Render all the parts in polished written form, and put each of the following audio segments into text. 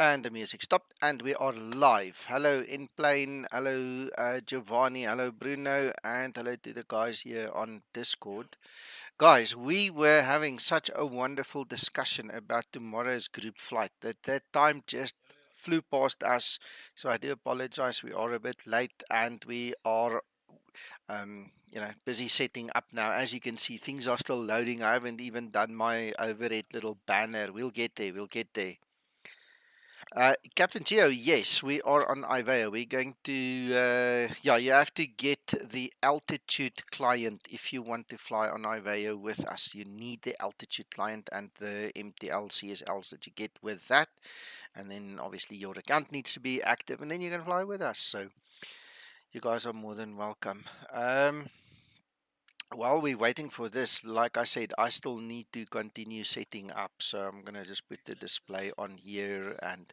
And the music stopped, and we are live. Hello, in plane. Hello, Giovanni. Hello, Bruno. And hello to the guys here on Discord. Guys, we were having such a wonderful discussion about tomorrow's group flight that time just flew past us. So I do apologize. We are a bit late, and we are busy setting up now. As you can see, things are still loading. I haven't even done my overhead little banner. We'll get there. We'll get there. Captain Geo, yes, we are on IVEA. We're going to, you have to get the altitude client if you want to fly on IVEA with us. You need the altitude client and the MTL CSLs that you get with that. And then obviously your account needs to be active, and then you can fly with us. So you guys are more than welcome. While we're waiting for this, like I said, I still need to continue setting up. So I'm going to just put the display on here, and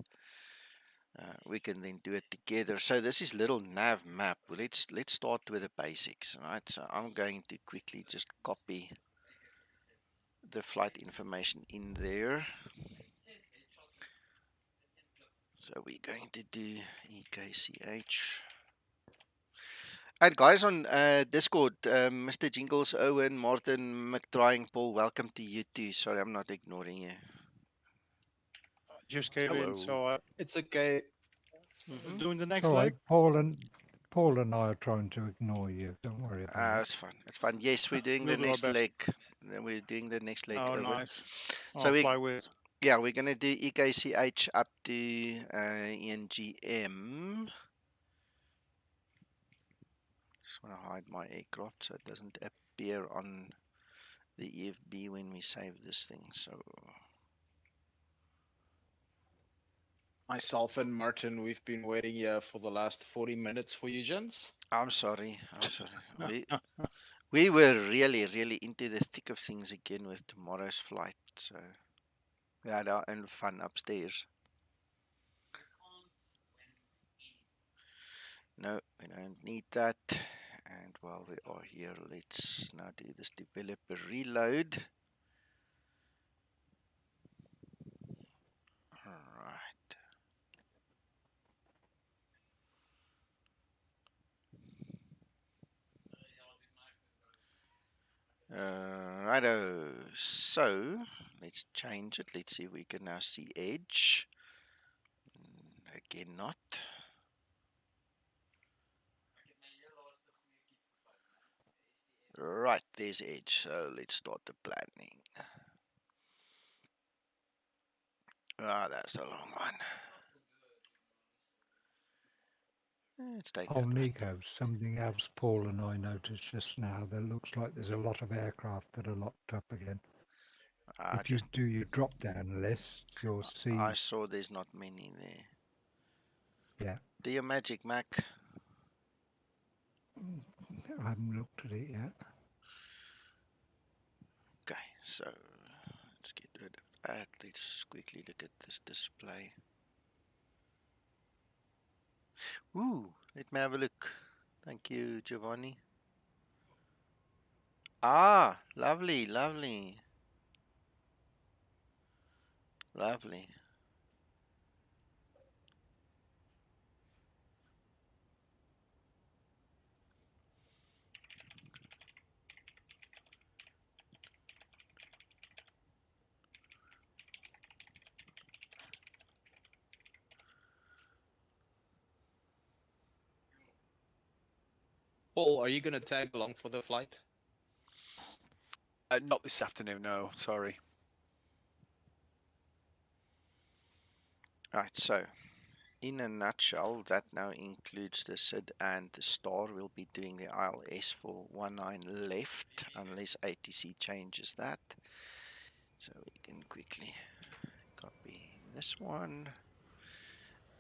we can then do it together. So this is little nav map. Let's start with the basics, right? So I'm going to quickly just copy the flight information in there. So we're going to do EKCH. And guys on Discord, Mr. Jingles, Owen, Martin, McTrying, Paul, welcome to you too. Sorry, I'm not ignoring you. Just came in, Hello. so it's okay. Doing the It's next all leg. right. Paul and I are trying to ignore you. Don't worry about it. It's fun. It's fun. Yes, we're doing We'll the do our next best. leg. Then we're doing the next leg, Oh, Owen. nice. So I'll fly with. we're gonna do EKCH up to ENGM. Just want to hide my aircraft so it doesn't appear on the EFB when we save this thing. So Myself and Martin, we've been waiting here for the last 40 minutes for you, gents. I'm sorry. We were really into the thick of things again with tomorrow's flight. So we had our own fun upstairs. No, we don't need that. And while we are here, let's now do this developer reload. Alright. Righto. So let's change it. Let's see if we can now see edge. Again, not. Right, there's edge. So let's start the planning. That's a long one. Let's take Oh, that one. Nico, something else Paul and I noticed just now. There looks like there's a lot of aircraft that are locked up again. If you do your drop-down list, you'll see... I saw there's not many there. Yeah. Do your magic, Mac. I haven't looked at it yet. Okay, so let's get rid of that. Let's quickly look at this display. Ooh, let me have a look. Thank you, Giovanni. Ah, lovely. Lovely. Paul, are you going to tag along for the flight? Not this afternoon, no. Sorry. Right, so in a nutshell, that now includes the SID and the star. We'll be doing the ILS for 19 left, unless ATC changes that. So we can quickly copy this one,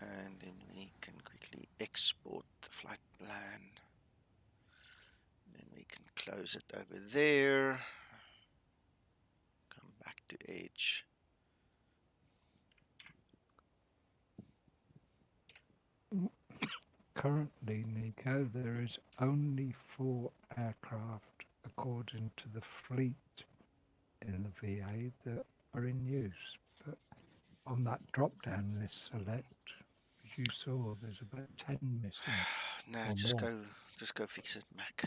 and then we can quickly export the flight plan. Then we can close it over there. Come back to Edge. Currently, Nico, there is only 4 aircraft, according to the fleet in the VA, that are in use. But on that drop-down list select, as you saw, there's about 10 missing No, or just more. go fix it, Mac.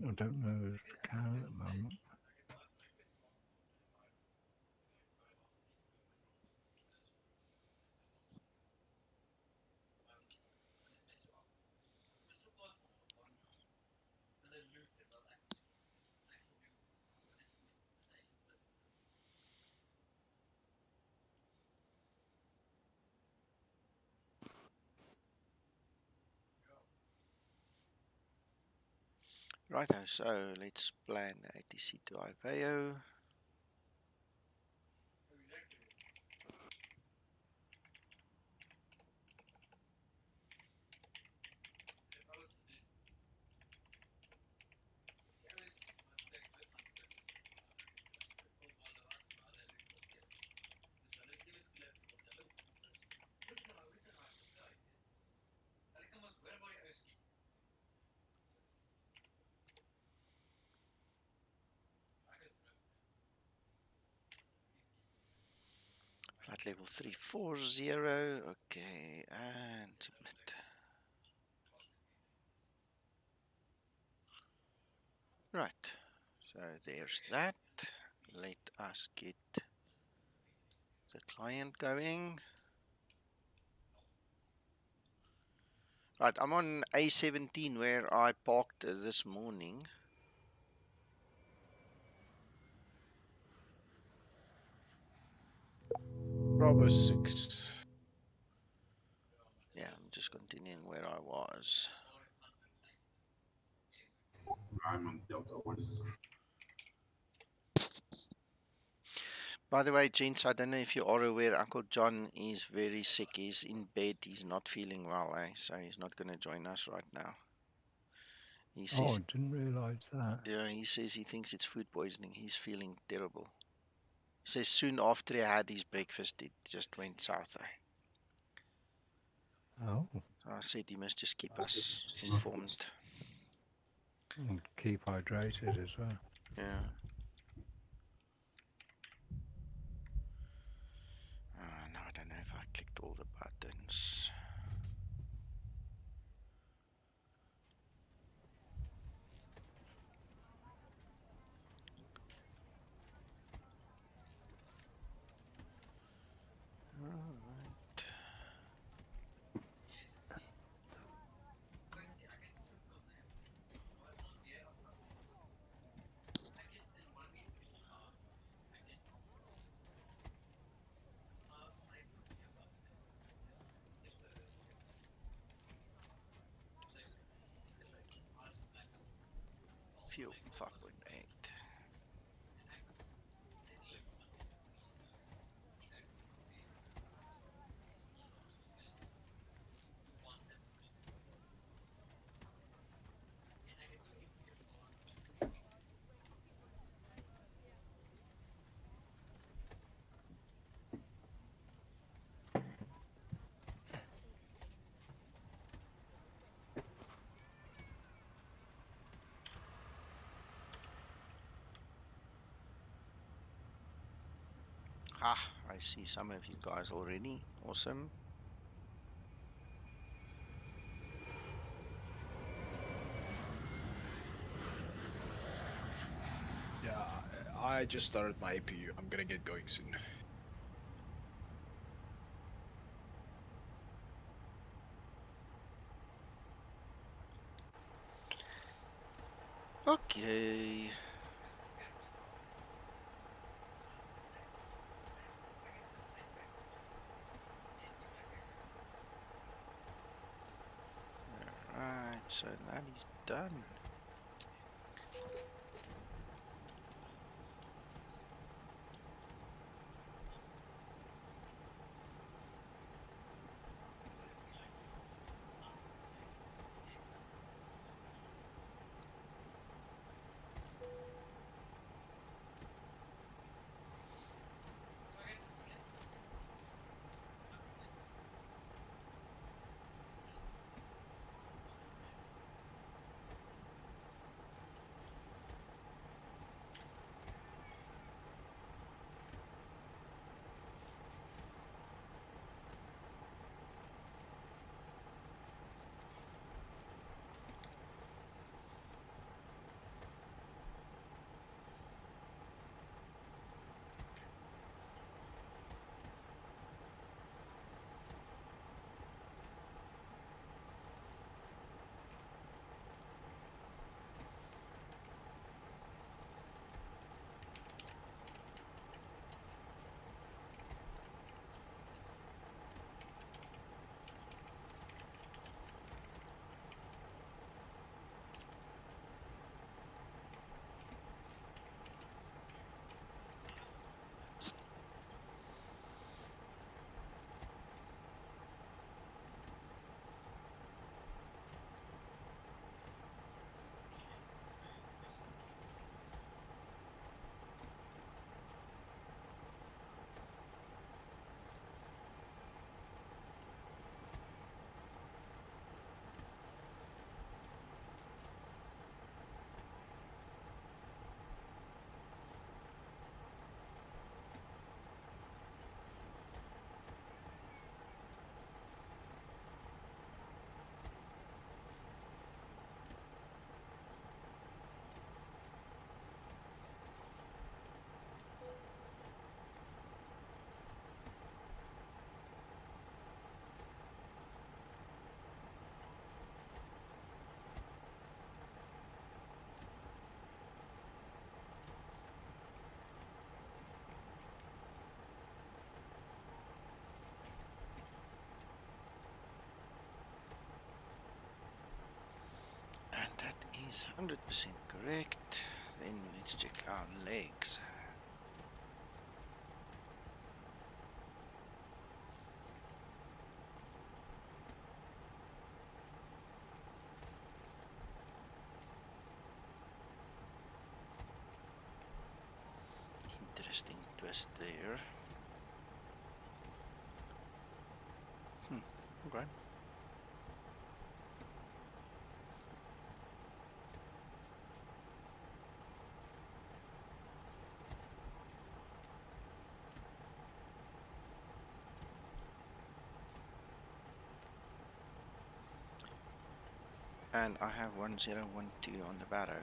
I don't know if I can at the moment. Righto, so let's plan ATC to IVAO. Flight level 340, okay, and submit. Right, so there's that. Let us get the client going. Right, I'm on A17 where I parked this morning. Bravo 6. Yeah, I'm just continuing where I was. I'm on Delta. What is it? By the way, gents, I don't know if you are aware, Uncle John is very sick. He's in bed. He's not feeling well, so he's not going to join us right now. He Oh, says, I didn't realise that. yeah, he says he thinks it's food poisoning. He's feeling terrible. He says soon after he had his breakfast, it just went south. Oh, So I said he must just keep us informed. and keep hydrated as well. Yeah. No, I don't know if I clicked all the buttons. Alright. Fuel 5.8. Ah, I see some of you guys already. Awesome. Yeah, I just started my APU. I'm gonna get going soon. Okay. Alright, so that is done. is 100% correct. Then let's check our legs. Interesting twist there. Okay. And I have 1012 on the barrow.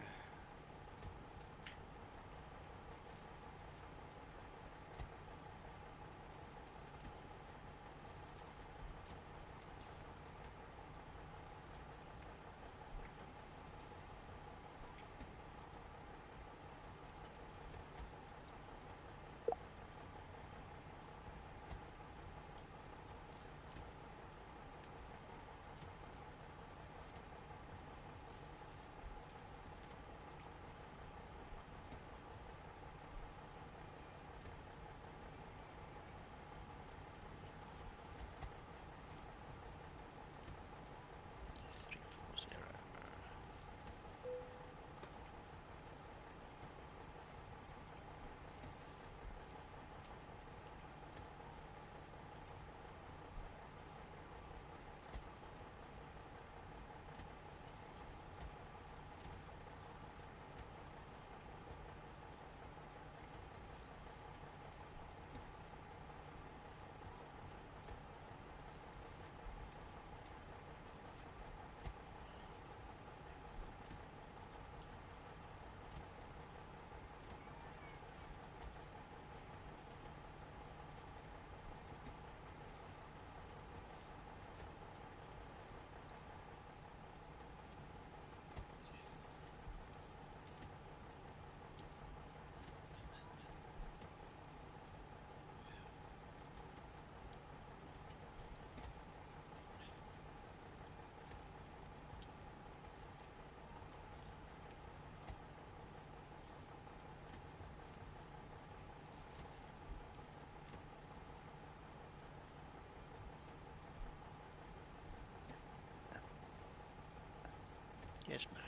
Yes, Mac.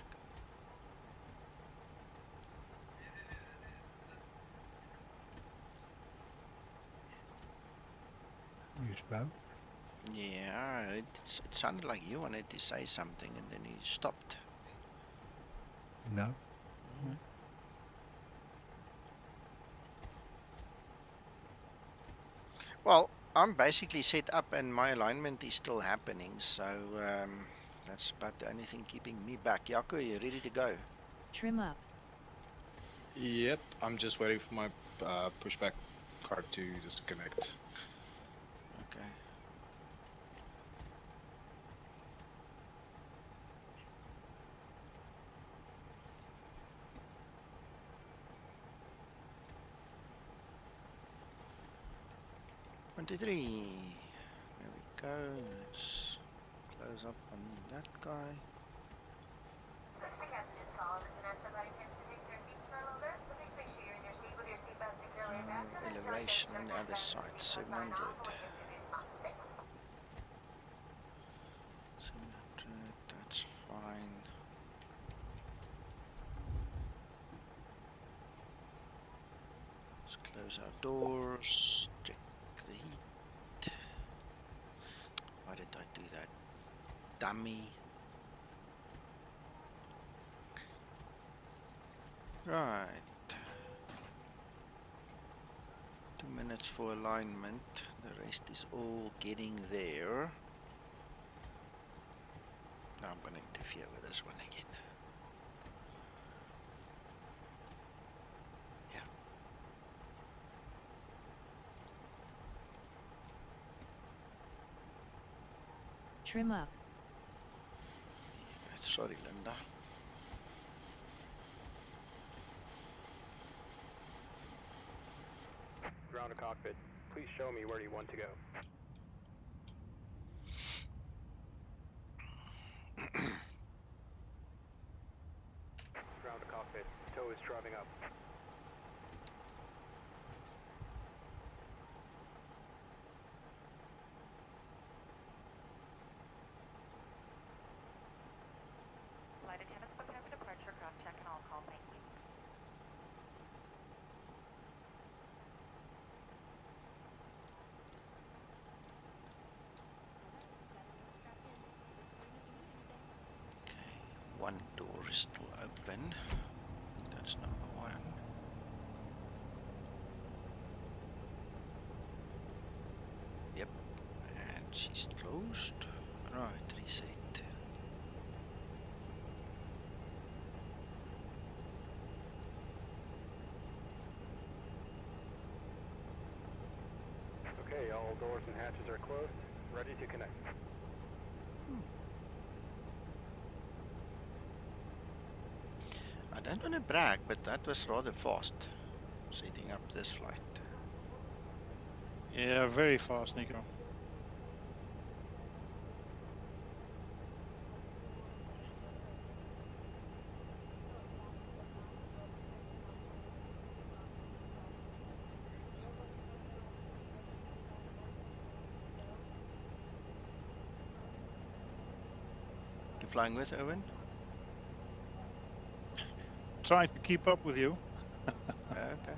You spoke? Yeah, it sounded like you wanted to say something and then you stopped. No. Well, I'm basically set up and my alignment is still happening, so that's about the only thing keeping me back. Jaco, you ready to go? Trim up. Yep, I'm just waiting for my pushback card to disconnect. Okay. One, two, three. There we go. Let's close up on that guy. Elevation on the other side, 700. 700, that's fine. Let's close our doors, check the heat. Why did I do that? Dummy. Right. 2 minutes for alignment. The rest is all getting there. Now I'm going to interfere with this one again. Yeah. Trim up. Sorry, Linda. Ground to cockpit. Please show me where you want to go. cockpit. Tow is driving up. Flight attendants, prepare for departure, cross check and all call, thank you. One door is still open. That's number one. Yep, and she's closed. Right, reset. Okay, all doors and hatches are closed. Ready to connect. I don't want to brag, but that was rather fast, setting up this flight. Yeah, very fast, Nico. You flying with Owen? Trying to keep up with you. Okay.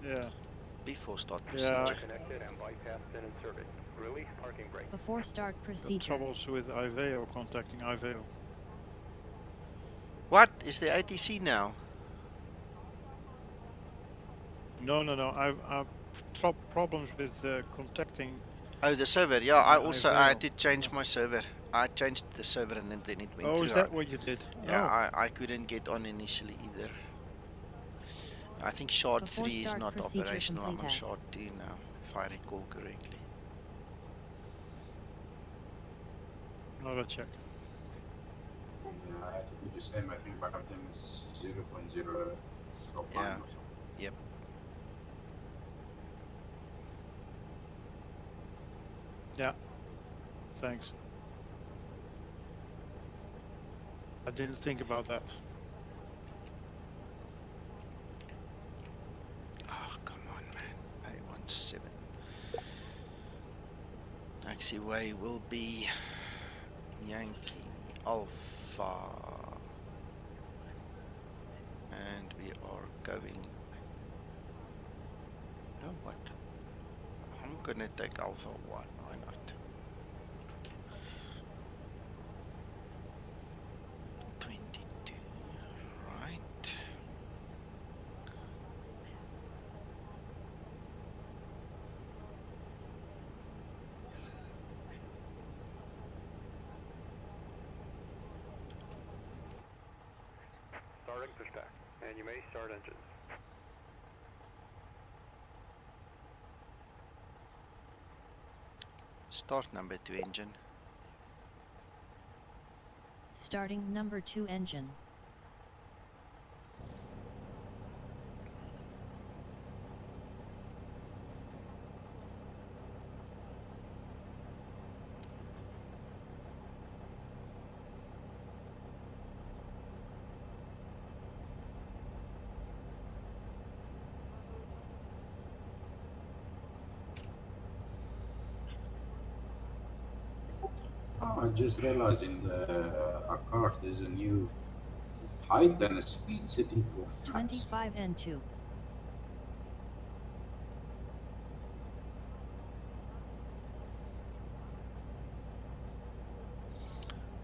Yeah. Before start Yeah. procedure. Connected and bypassed and inserted. Release parking brake. Before start Got procedure. troubles with IVEO, contacting IVEO. What is the ATC now? No. I've problems with contacting. Oh, the server. Yeah, I IVEO. had to change my server. I changed the server and then it went Oh, through. is that what you did? Yeah, I couldn't get on initially either. I think shard Before 3 is start not procedure operational. I'm on completed. shard 2 now, if I recall correctly. Oh, I'll check. Yeah, I had to do the same. I think one of them is 0.0 so fine Yeah. or something. Yep. Yeah. Thanks. I didn't think about that. Oh, come on, man. 817. Taxiway will be Yankee Alpha. And we are going. You know what? I'm gonna take Alpha 1. Why not? 22. Right. Starting pushback. And you may start engines. Start number 2 engine. Starting number 2 engine. Oh, I just realized in the EKCH there's a new height and a speed setting for flaps. 25 and 2.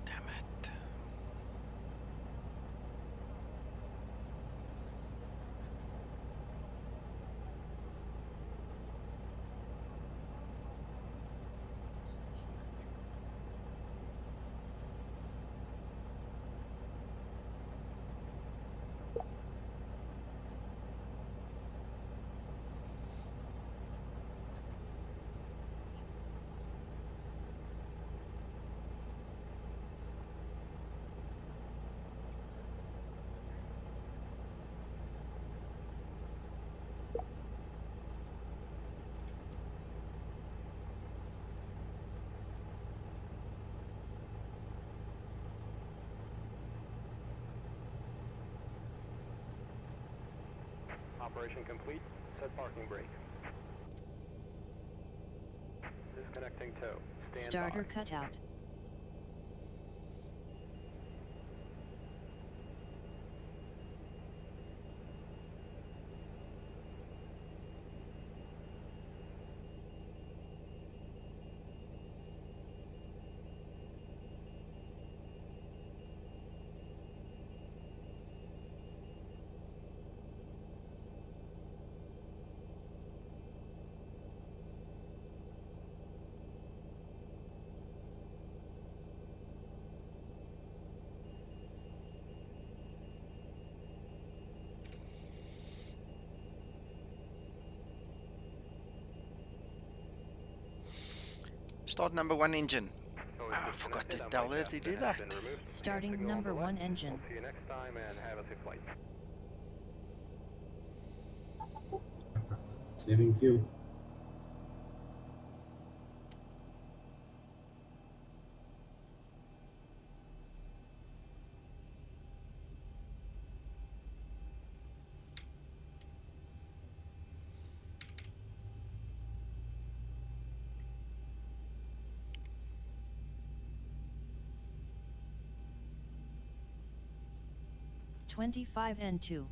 Damn it. Operation complete. Set parking brake. Disconnecting tow. Stand Starter by. cutout. Start number 1 engine. So I forgot to tell her to do that. Starting number 1 engine. See you next time and have a safe flight. Saving fuel. N2.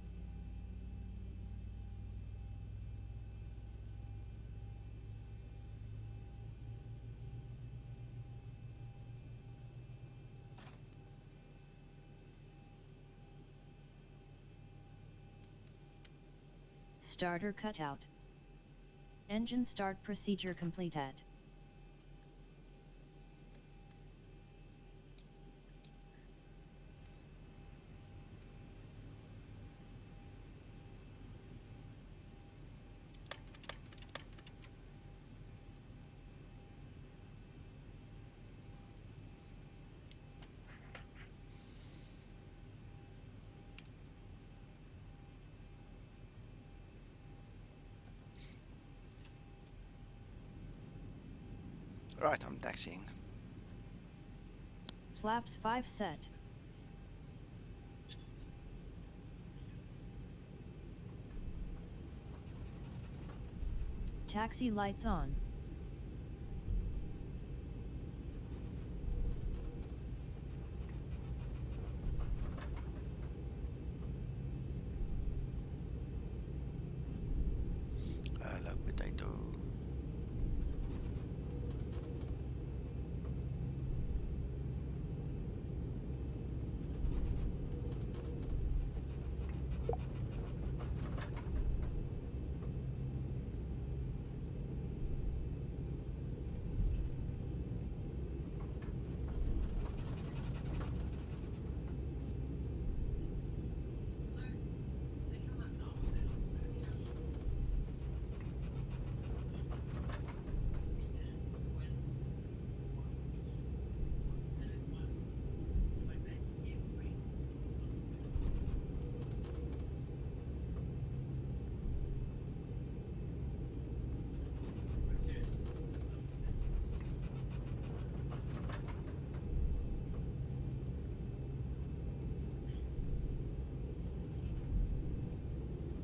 Starter cutout. Engine start procedure completed. Right, I'm taxiing. Flaps 5 set. Taxi lights on. Hello, potato.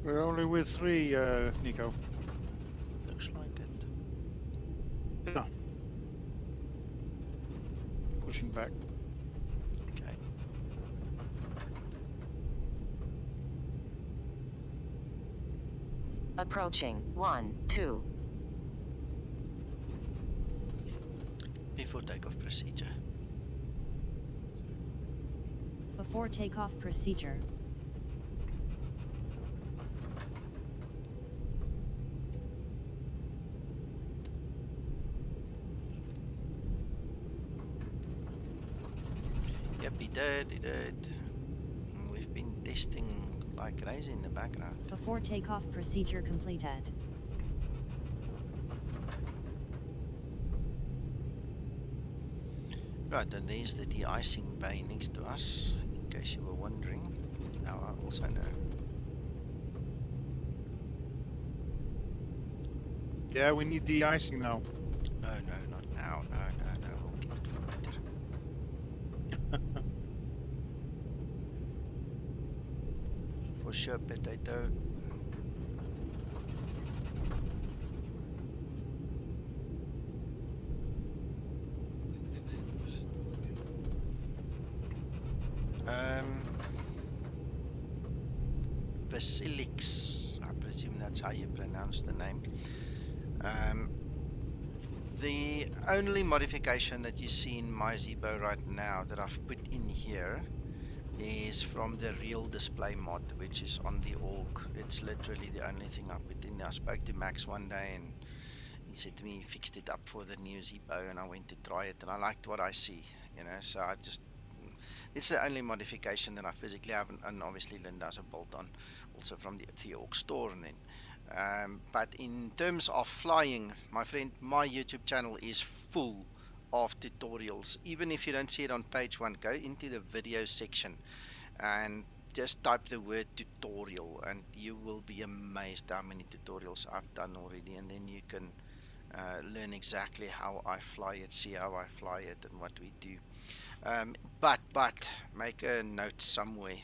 We're only with 3, Nico. Looks like it. Yeah. Pushing back. Okay. Approaching 1, 2. Before takeoff procedure. Before takeoff procedure. Yep, he did. We've been testing like crazy in the background. Before takeoff procedure completed. Right, and there's the de-icing bay next to us, in case you were wondering. Now I also know. Yeah, we need de-icing now. No, not now. No. We'll keep it for later. For sure, potato. Basilix. I presume that's how you pronounce the name. The only modification that you see in my Zibo right now that I've put in here is from the real display mod, which is on the org. It's literally the only thing I put in there. I spoke to Max one day and he said to me he fixed it up for the new Zibo, and I went to try it and I liked what I see, so I just, it's the only modification that I physically have, and obviously Linda has a bolt on also from the org store. And then but in terms of flying, my friend, my YouTube channel is full of tutorials. Even if you don't see it on page 1, go into the video section and just type the word tutorial and you will be amazed how many tutorials I've done already, and then you can learn exactly how I fly it, see how I fly it and what we do. But make a note somewhere,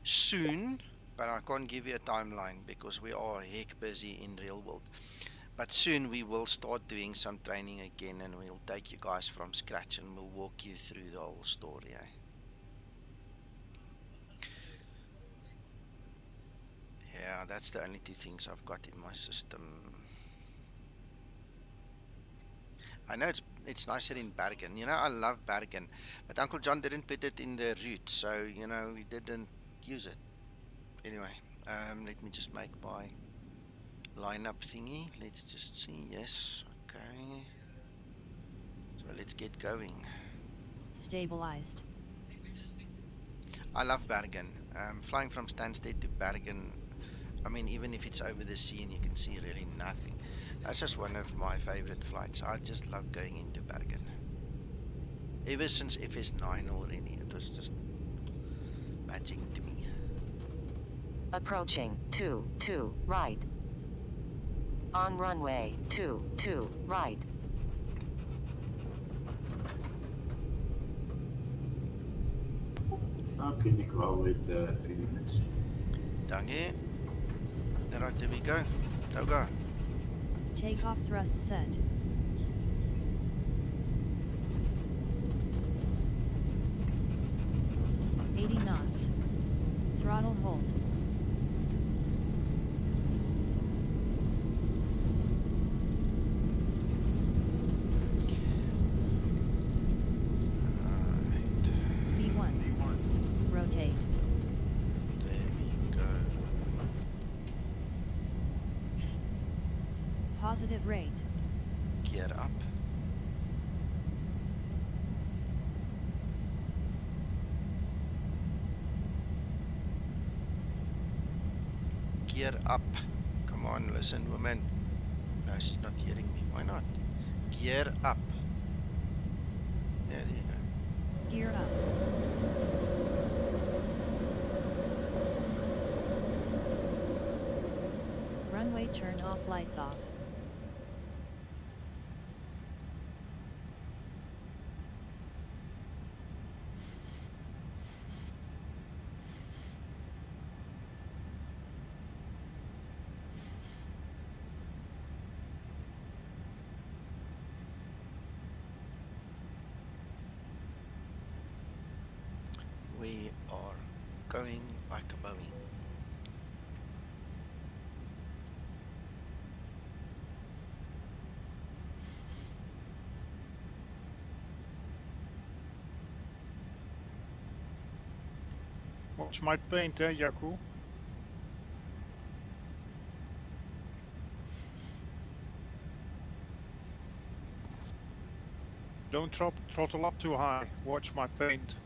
soon, but I can't give you a timeline because we are heck busy in real world. But soon we will start doing some training again, and we'll take you guys from scratch and we'll walk you through the whole story. Yeah, that's the only 2 things I've got in my system. I know it's nicer in Bergen. I love Bergen, but Uncle John didn't put it in the route, so we didn't use it. Anyway, let me just make my lineup thingy. Let's just see. Yes, okay. So let's get going. Stabilized. I love Bergen. Flying from Stansted to Bergen, I mean, even if it's over the sea and you can see really nothing, that's just one of my favorite flights. I just love going into Bergen. Ever since FS9 already, it was just magic to me. Approaching 2 right. On runway 2 right. Okay, Nico, I'll wait 3 minutes. Down here. Alright, there we go. Go. Takeoff thrust set. $80 knots. Throttle hold. V1. Rotate. There we go. Positive rate. Gear up. Gear up. Come on, listen, woman. No, she's not hearing me. Why not? Gear up. Yeah, there you go. Gear up. Runway turn off, lights off. We are going like a Boeing. Watch my paint, Jaku. Don't throttle up too high. Watch my paint.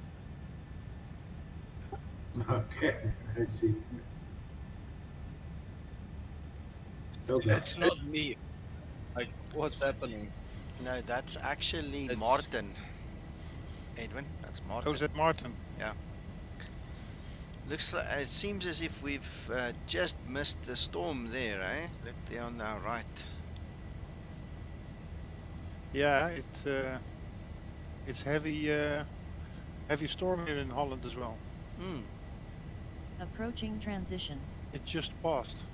Okay, I see. Okay. That's not me. Like, what's happening? No, that's actually It's- Martin. Edwin, that's Martin. Oh, is that Martin? Yeah. Looks like it seems as if we've just missed the storm there, eh? Look there on our right. Yeah, it's heavy storm here in Holland as well. Hmm. Approaching transition. It just passed.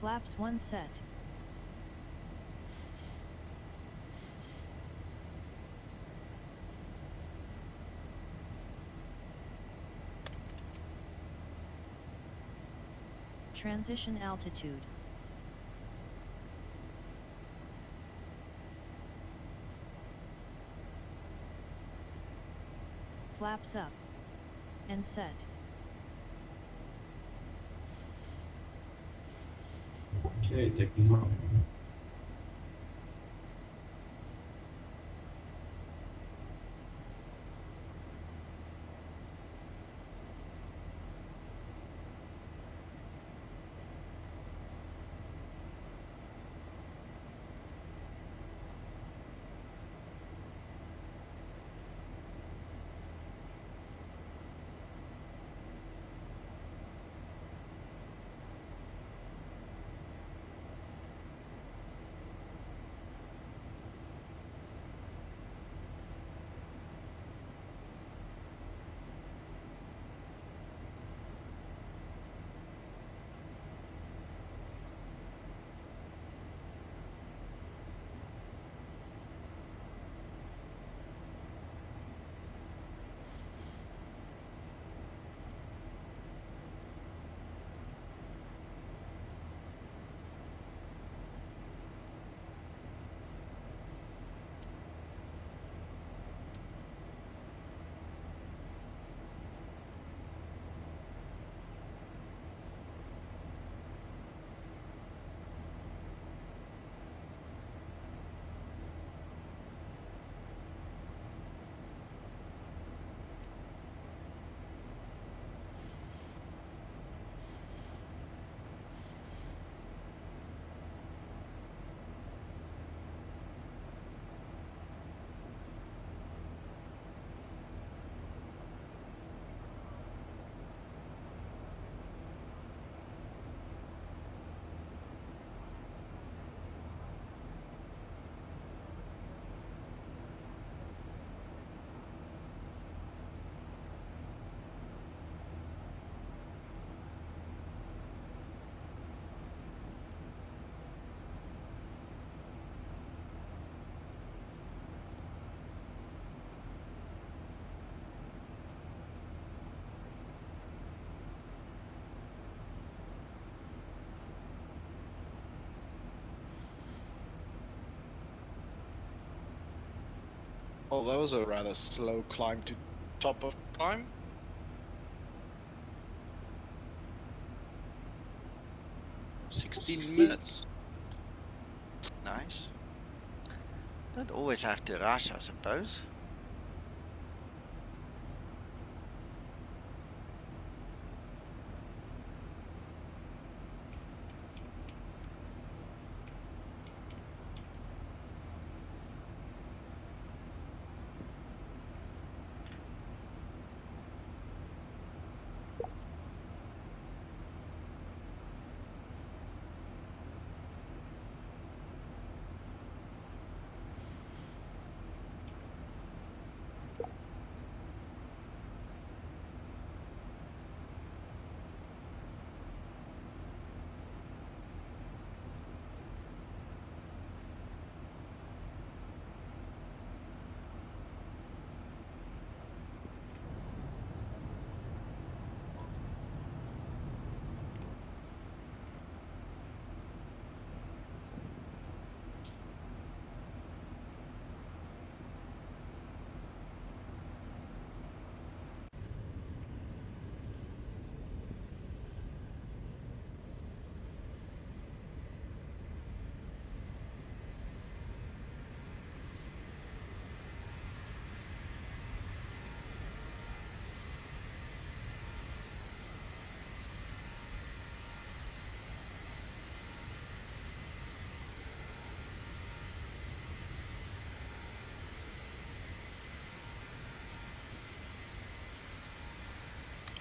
Flaps 1 set. Transition altitude. Flaps up. And set. Okay, taking off. Oh, that was a rather slow climb to top of climb. Sixteen minutes. Nice. Don't always have to rush, I suppose.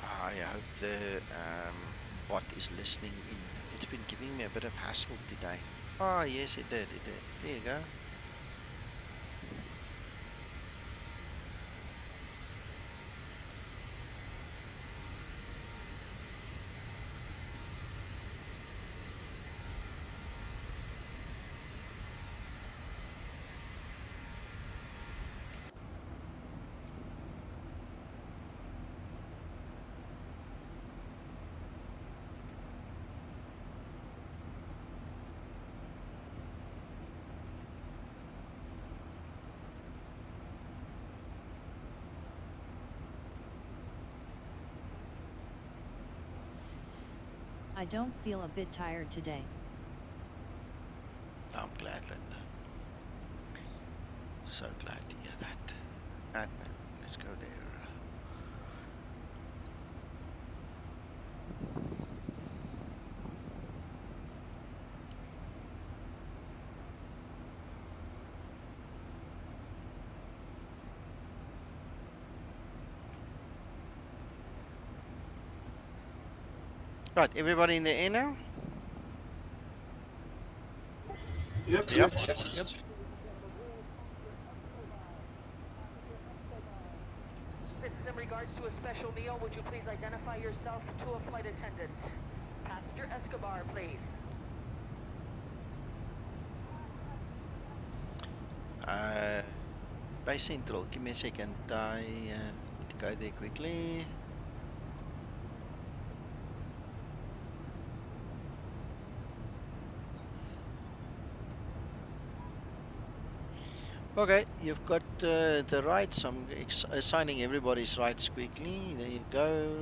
I hope the bot is listening in. It's been giving me a bit of hassle today. Oh, yes, it did. It did. There you go. I don't feel a bit tired today. I'm glad, Linda. So glad to hear that. Admin, let's go there. Right, everybody in the air now? Yep. Yep. This is in regards to a special meal. Would you please identify yourself to a flight attendant? Passenger Escobar, please. Base Central, give me a second. I need to go there quickly. Okay, you've got the rights. I'm assigning everybody's rights quickly. There you go.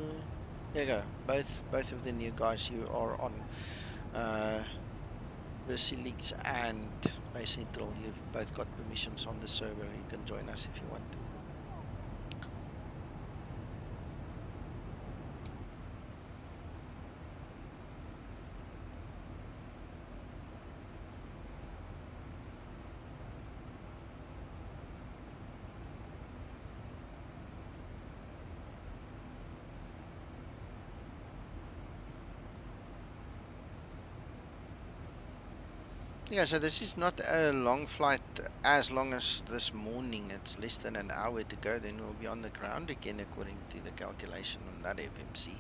There you go. Both of the new guys you are on Vasilix and Base Central. You've both got permissions on the server. You can join us if you want. Yeah, so this is not a long flight as long as this morning. It's less than an hour to go. Then we'll be on the ground again according to the calculation on that FMC.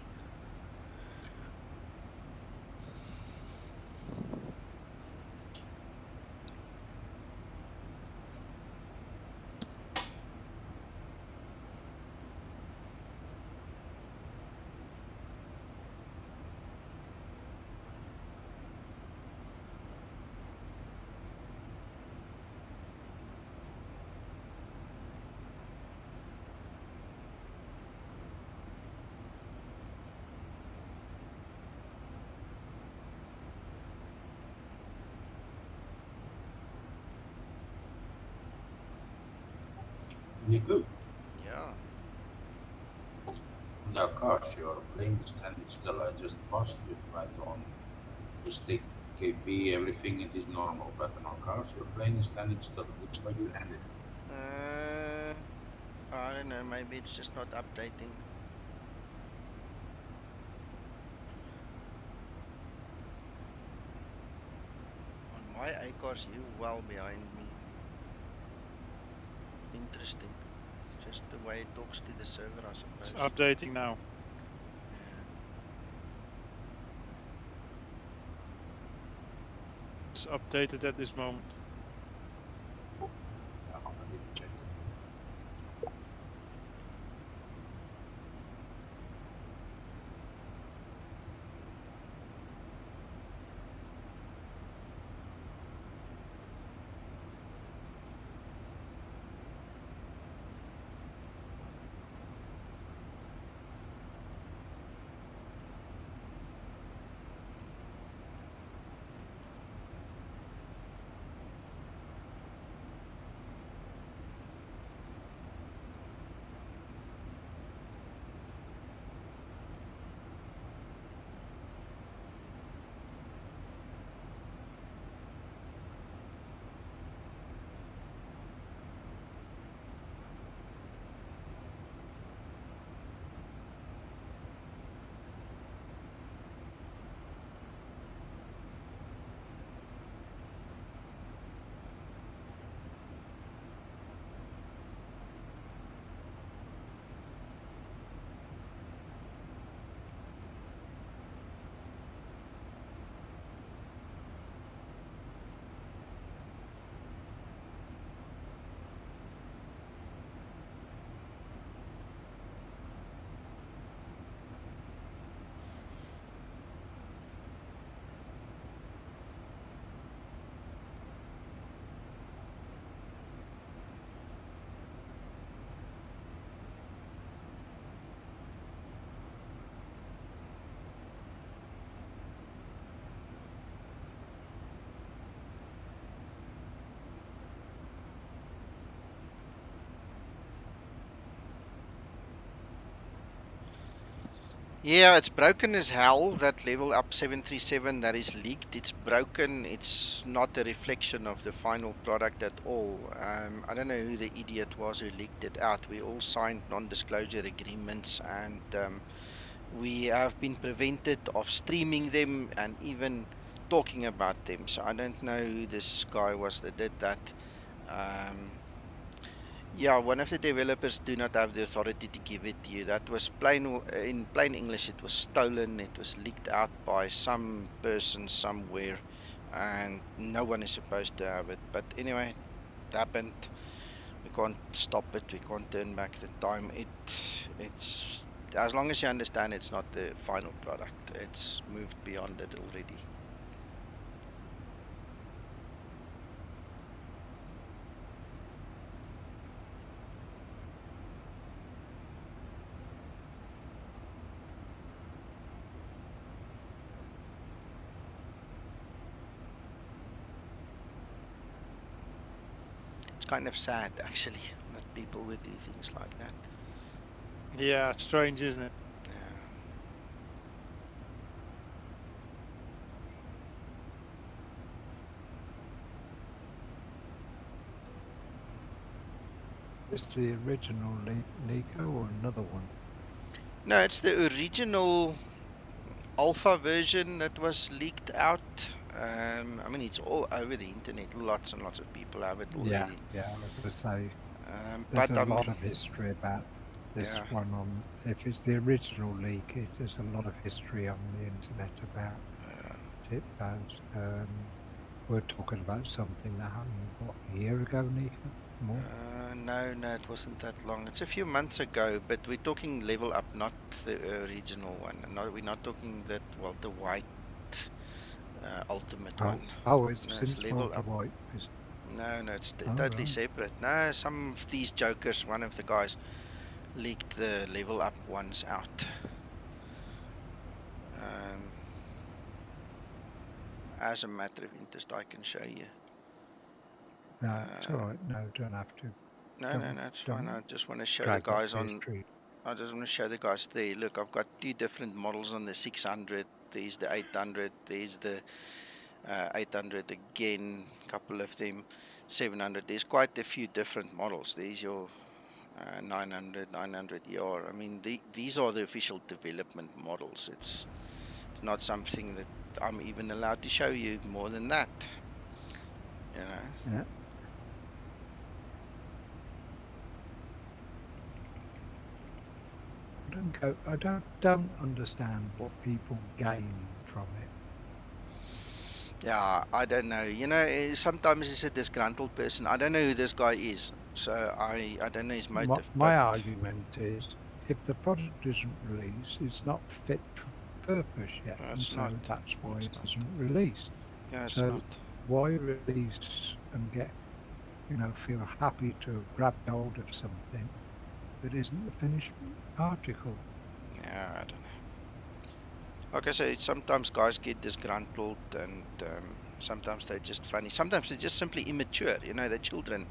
Nico, Yeah. now gosh, your plane is standing still. I just passed you right on the stick KP, everything it is normal, but on cars your plane is standing still. It looks like you landed. I don't know. Maybe it's just not updating. On my ACARs, you well behind me. Interesting. It's just the way it talks to the server, I It's suppose. updating now. Yeah. It's updated at this moment. I didn't check. Yeah, it's broken as hell. That level up 737 that is leaked, it's broken. It's not a reflection of the final product at all. I don't know who the idiot was who leaked it out. We all signed non-disclosure agreements, and we have been prevented of streaming them and even talking about them. So I don't know who this guy was that did that. Um, yeah, one of the developers do not have the authority to give it to you. That was in plain English. It was stolen. It was leaked out by some person somewhere, and no one is supposed to have it. But anyway, it happened. We can't stop it. We can't turn back the time. It's as long as you understand it's not the final product. It's moved beyond it already. It's kind of sad actually that people would do things like that. Yeah, strange, isn't it? Yeah. Is the original Nico or another one? No, it's the original alpha version that was leaked out. I mean, it's all over the internet. Lots and lots of people have it already. Yeah, I was going to say, But there's a lot of history about this yeah. one on, if it's the original leak, there's a lot of history on the internet about it. We're talking about something that happened, what, a year ago, Nico? More? No, it wasn't that long. It's a few months ago, but we're talking level up, not the original one. No, we're not talking that Walter White ultimate one. Oh, it's No, since it's level Walter up. White. No, it's Oh, totally right. separate. No, some of these jokers, one of the guys leaked the level up ones out. As a matter of interest, I can show you. No, it's all right. No, don't have to. No, it's fine. I just want to show the guys on. I just want to show the guys there. Look, I've got two different models on the 600. There's the 800. There's the 800 again. Couple of them. 700. There's quite a few different models. There's your 900, 900 ER. I mean, these are the official development models. It's not something that I'm even allowed to show you more than that. You know. Yeah. I don't understand what people gain from it. Yeah, I don't know. You know, sometimes he's a disgruntled person. I don't know who this guy is, so I don't know his motive. My argument is, if the product isn't released, it's not fit for purpose yet, and so that's why it isn't released. Yeah, it's so not. Why release and get, feel happy to have grabbed hold of something that isn't the finished article? Yeah, I don't know. Like I say, sometimes guys get disgruntled, and sometimes they're just funny. Sometimes they're just simply immature. You know, they're children,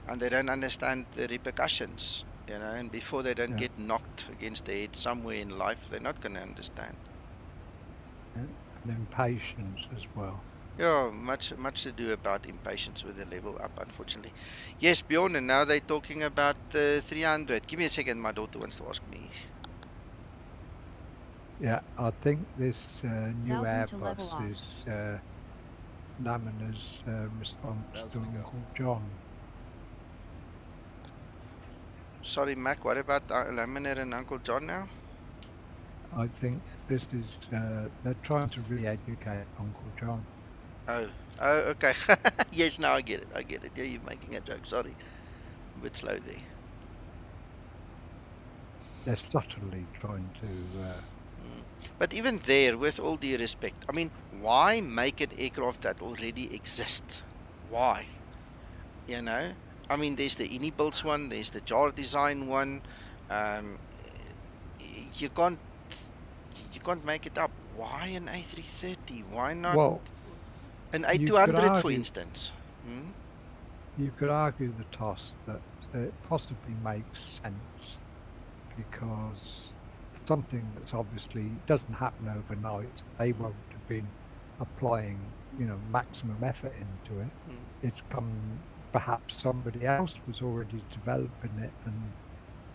and they don't understand the repercussions. You know, and before they don't get knocked against the head somewhere in life, they're not going to understand. And impatience as well. Yeah, much to do about impatience with the level up, unfortunately. Yes, Bjorn, and now they're talking about 300. Give me a second, my daughter wants to ask me. Yeah, I think this new Airbus is Lamina's response to Uncle John. Sorry, Mac, what about Laminar and Uncle John now? I think this is, they're trying to re-educate Uncle John. Oh, okay. Yes, now I get it. Yeah, you're making a joke. Sorry. A bit slow there. They're subtly trying to... But even there, with all due respect, I mean, why make an aircraft that already exists? Why? You know? I mean, there's the Inibuilds one, there's the Jar Design one. You can't make it up. Why an A330? Why not an A200, for instance? You could argue the toss that it possibly makes sense because something that's obviously doesn't happen overnight. They won't have been applying, maximum effort into it. Mm. It's come, perhaps somebody else was already developing it, and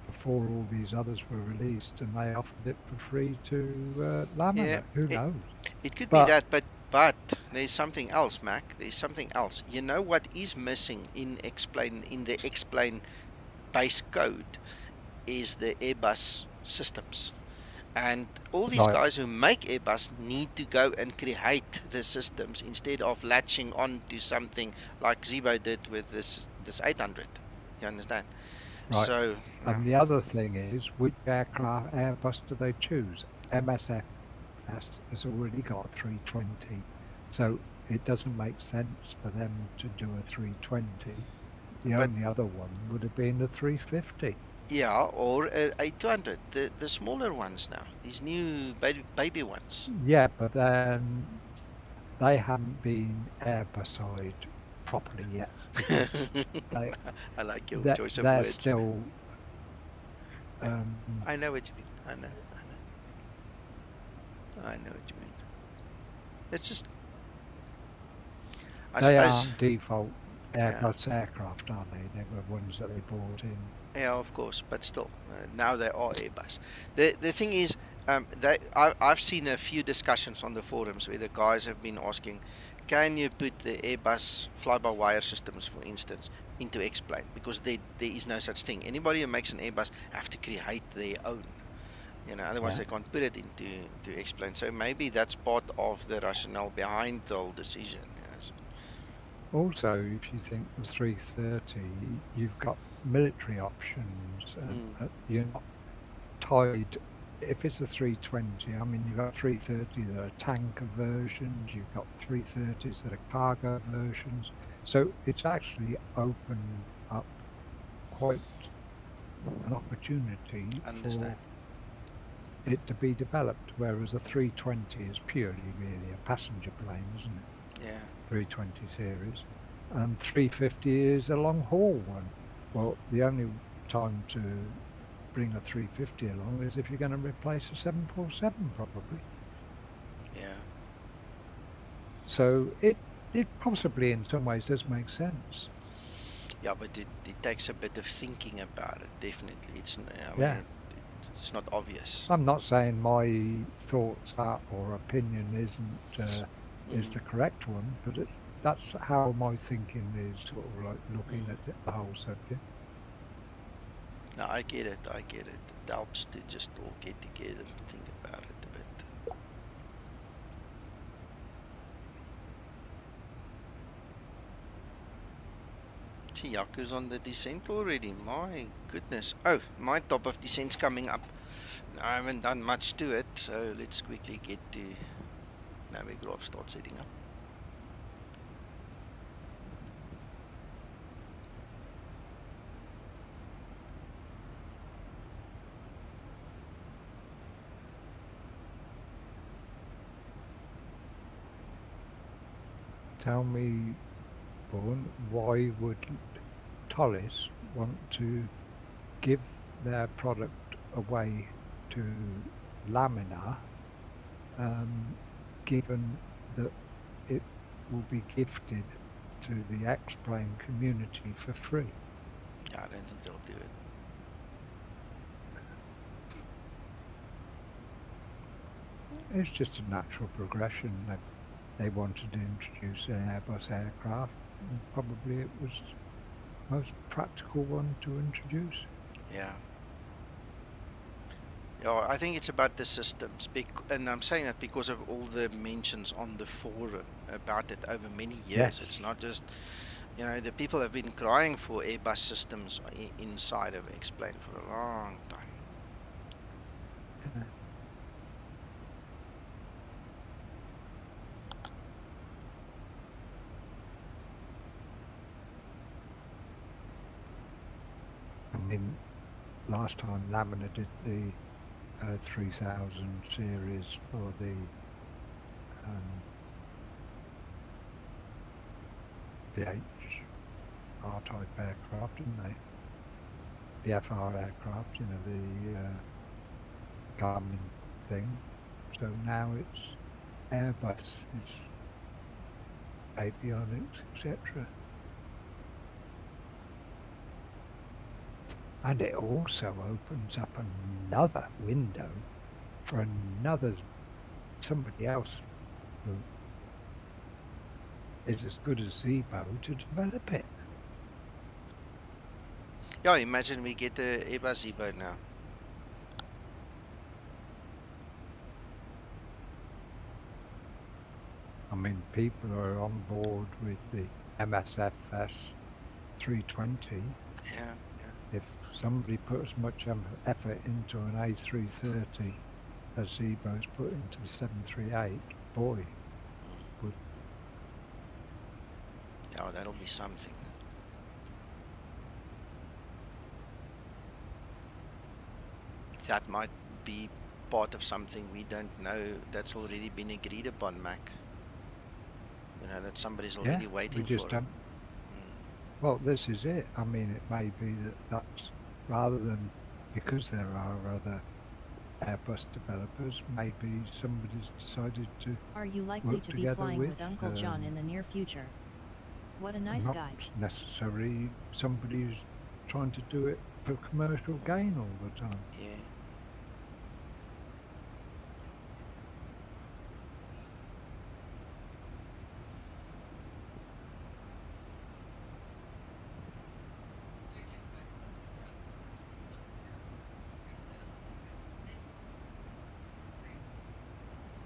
before all these others were released, and they offered it for free to Yeah, laminate. Who knows? it could be But that, but there's something else, Mac. There's something else. You know what is missing in the Explain base code is the Airbus systems. And all these right, guys who make Airbus need to go and create the systems instead of latching on to something like Zibo did with this 800. You understand? right. So, And the other thing is, which aircraft Airbus do they choose? MSF has already got a 320, so it doesn't make sense for them to do a 320. The but only other one would have been the 350. yeah, or a 800, the smaller ones now, these new baby ones. Yeah, but then they haven't been Airbusized properly yet, because they, I like your they're, choice of they're words. still. Yeah, I know what you mean. I know what you mean. It's just, I They suppose, aren't default yeah, Airbus aircraft, are they? They were ones that they bought in. yeah, of course, but still, now they are Airbus. The thing is, I've seen a few discussions on the forums where the guys have been asking, can you put the Airbus fly-by-wire systems, for instance, into X-Plane? Because there is no such thing. Anybody who makes an Airbus have to create their own. Otherwise Yeah. they can't put it into X-Plane. So maybe that's part of the rationale behind the whole decision. Yes. Also, if you think the 330, you've got military options, and you're not tied. If it's a 320, I mean, you've got 330 that are tanker versions, you've got 330s that are cargo versions. So it's actually opened up quite an opportunity Understand. for it to be developed, whereas a 320 is purely really a passenger plane, isn't it? Yeah. 320 series, and 350 is a long haul one. Well, the only time to bring a 350 along is if you're going to replace a 747, probably. Yeah. So it possibly in some ways does make sense. Yeah, but it takes a bit of thinking about it. Definitely, I Yeah. mean, it's not obvious. I'm not saying my thoughts are, or opinion isn't is the correct one, but that's how my thinking is, sort of like looking at the whole subject. No, I get it. It helps to just all get together and think about it a bit. See, Yaku's on the descent already. My goodness. Oh, my top of descent's coming up. I haven't done much to it, so let's quickly get to Navigraph, start setting up. Tell me, Bourne, why would Tollis want to give their product away to Laminar, given that it will be gifted to the X-Plane community for free? Yeah, I don't think they'll do it. It's just a natural progression that they wanted to introduce an Airbus aircraft, and probably it was the most practical one to introduce. Yeah. Yeah, I think it's about the systems, and I'm saying that because of all the mentions on the forum about it over many years. Yes. It's not just, the people have been crying for Airbus systems inside of X-Plane for a long time. Yeah. I mean, last time Laminar did the 3000 series for the R-type aircraft, didn't they? The FR aircraft, common thing. So now it's Airbus, it's avionics, etc. And it also opens up another window for somebody else who is as good as Zibo to develop it. Yeah, imagine we get a Airbus Zibo now. I mean, people are on board with the MSFS 320. Yeah. If somebody put as much effort into an A330 as Zibo's put into the 738, boy, would. Yeah, that'll be something. That might be part of something we don't know that's already been agreed upon, Mac. You know, that somebody's already waiting we just for it. don't. Well, this is it. I mean, it may be that's rather than because there are other Airbus developers, maybe somebody's decided to. Are you likely to be flying with Uncle John in the near future? What a nice guy. Not necessarily somebody who's trying to do it for commercial gain all the time. Yeah.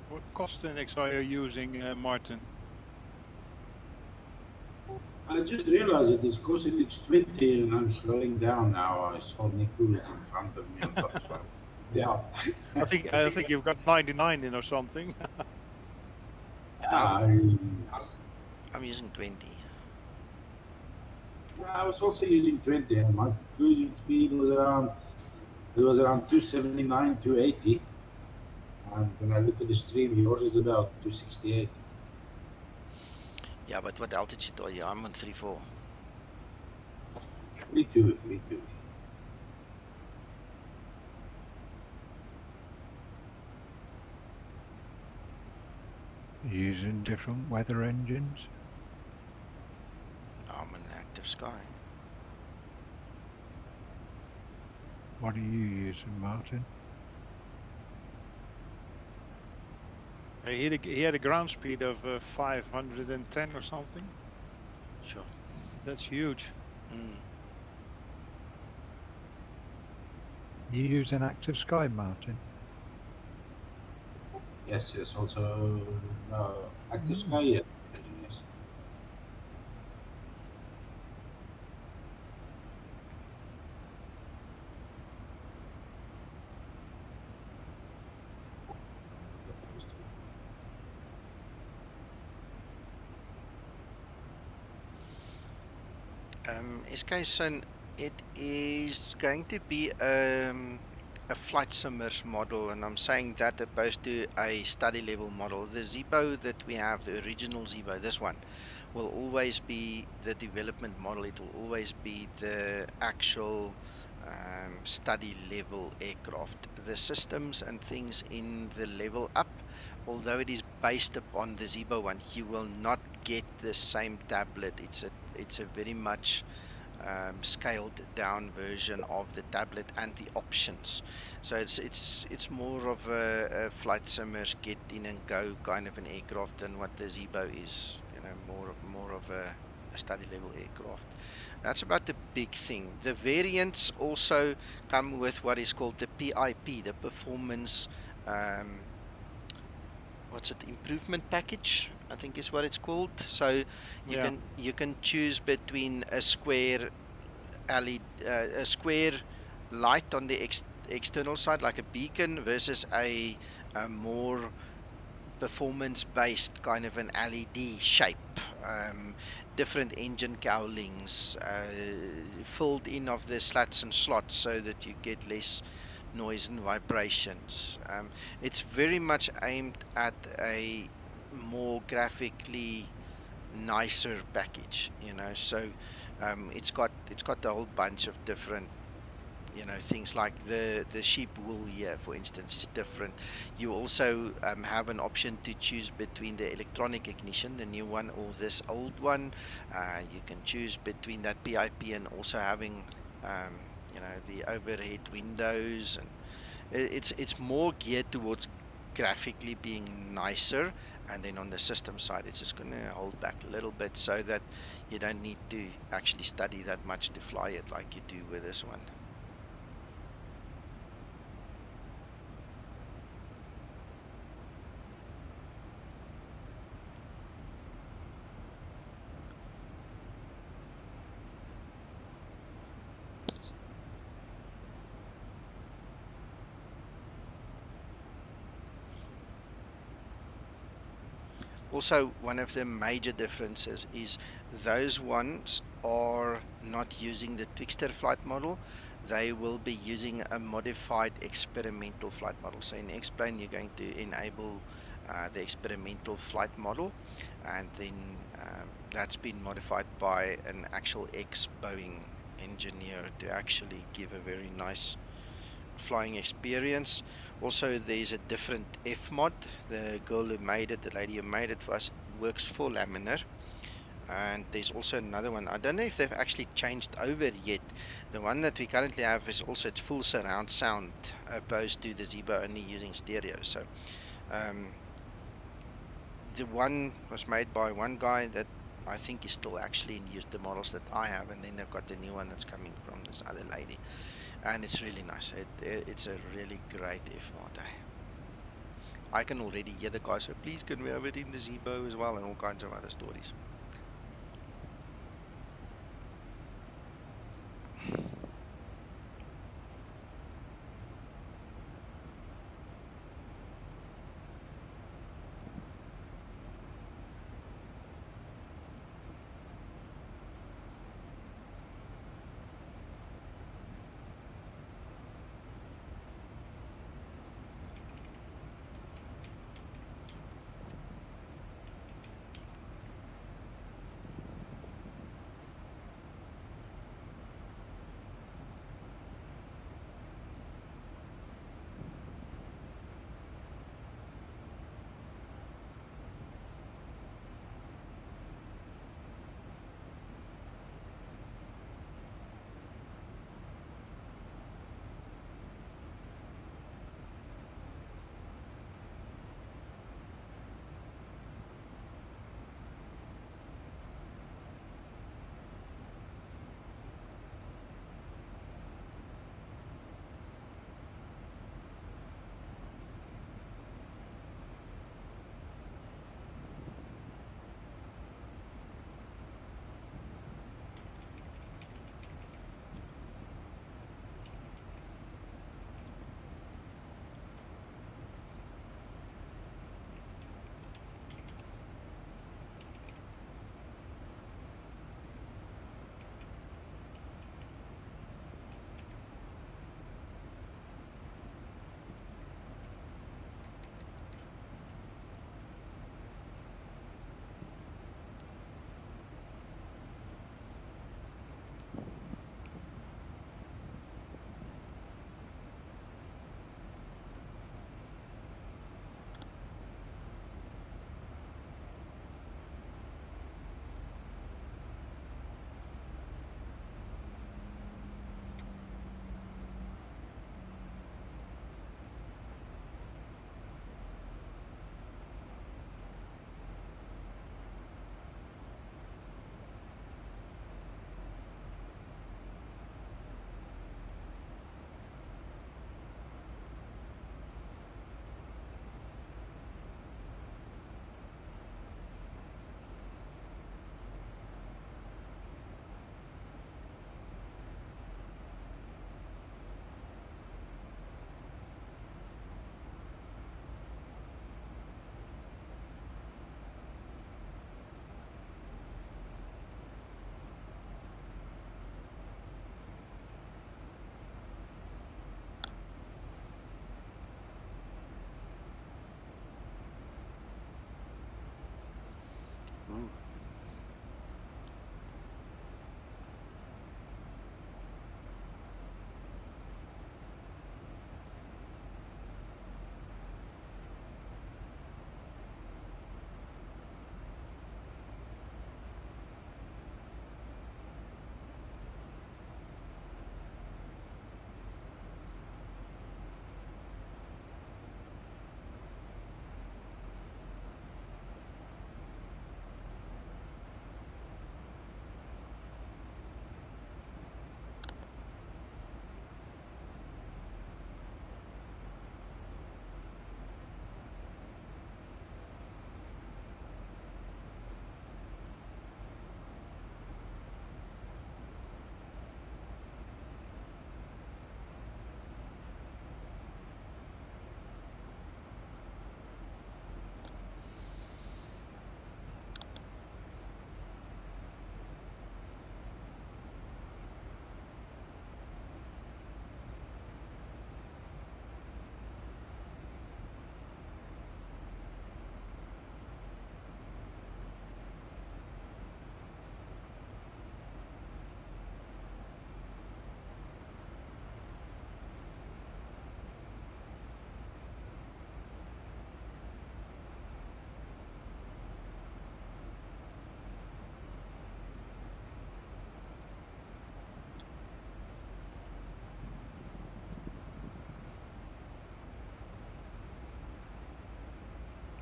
What cost index are you using, Martin? I just realized it is costing it's 20 and I'm slowing down now. I saw Niku is in front of me on top, so yeah. I think you've got 99 in or something. I'm using 20. I was also using 20 and my cruising speed was around 279, 280. And when I look at the stream, yours is about 268. Yeah, but what altitude are you? I'm on 3-4. 32. Using different weather engines. I'm an active sky. What are you using, Martin? He had a ground speed of 510 or something. Sure. That's huge. You use an active sky, Martin? Yes. Also, active sky. Yes. SK, it is going to be a flight simmers model, and I'm saying that opposed to a study level model. The Zibo that we have, the original Zibo, this one, will always be the development model. It will always be the actual study level aircraft. The systems and things in the level up, although it is based upon the Zibo one, you will not get the same tablet. It's a very much scaled down version of the tablet and the options. So it's more of a flight simmers get in and go kind of an aircraft than what the Zibo is. You know, more of a study level aircraft. That's about the big thing. The variants also come with what is called the PIP, the performance improvement package, I think is what it's called. So you can choose between a square LED, a square light on the external side like a beacon versus a more performance based kind of an LED shape, different engine cowlings, filled in of the slats and slots so that you get less noise and vibrations. It's very much aimed at a more graphically nicer package, you know. So it's got a whole bunch of different you know, things like the sheep wool here, for instance, is different. You also have an option to choose between the electronic ignition, the new one, or this old one. You can choose between that PIP and also having you know, the overhead windows, and it's more geared towards graphically being nicer. And then on the system side, it's just going to hold back a little bit so that you don't need to actually study that much to fly it like you do with this one. Also, one of the major differences is those ones are not using the Twixter flight model. They will be using a modified experimental flight model. So in X-Plane, you're going to enable the experimental flight model, and then that's been modified by an actual ex-Boeing engineer to actually give a very nice flying experience. Also, there's a different F mod. The girl who made it, the lady who made it for us, works for laminar. And there's also another one. I don't know if they've actually changed over yet. The one that we currently have is also it's full surround sound, opposed to the Zibo only using stereo. So the one was made by one guy that I think is still actually in use, the models that I have, and then they've got the new one that's coming from this other lady, and it's really nice. It's a really great F-mod. I can already hear the guys say, please can we have it in the Zibo as well, and all kinds of other stories.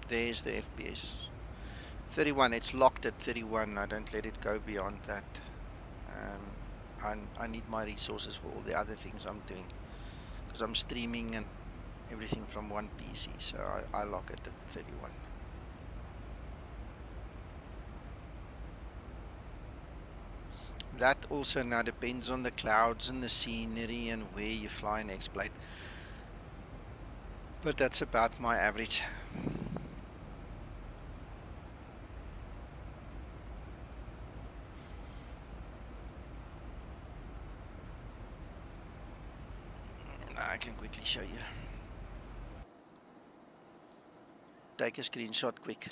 There's the FPS. 31, it's locked at 31. I don't let it go beyond that. I need my resources for all the other things I'm doing, because I'm streaming and everything from one PC, so I lock it at 31. That also now depends on the clouds and the scenery and where you fly an X-Blade. But that's about my average. I can quickly show you. Take a screenshot quick.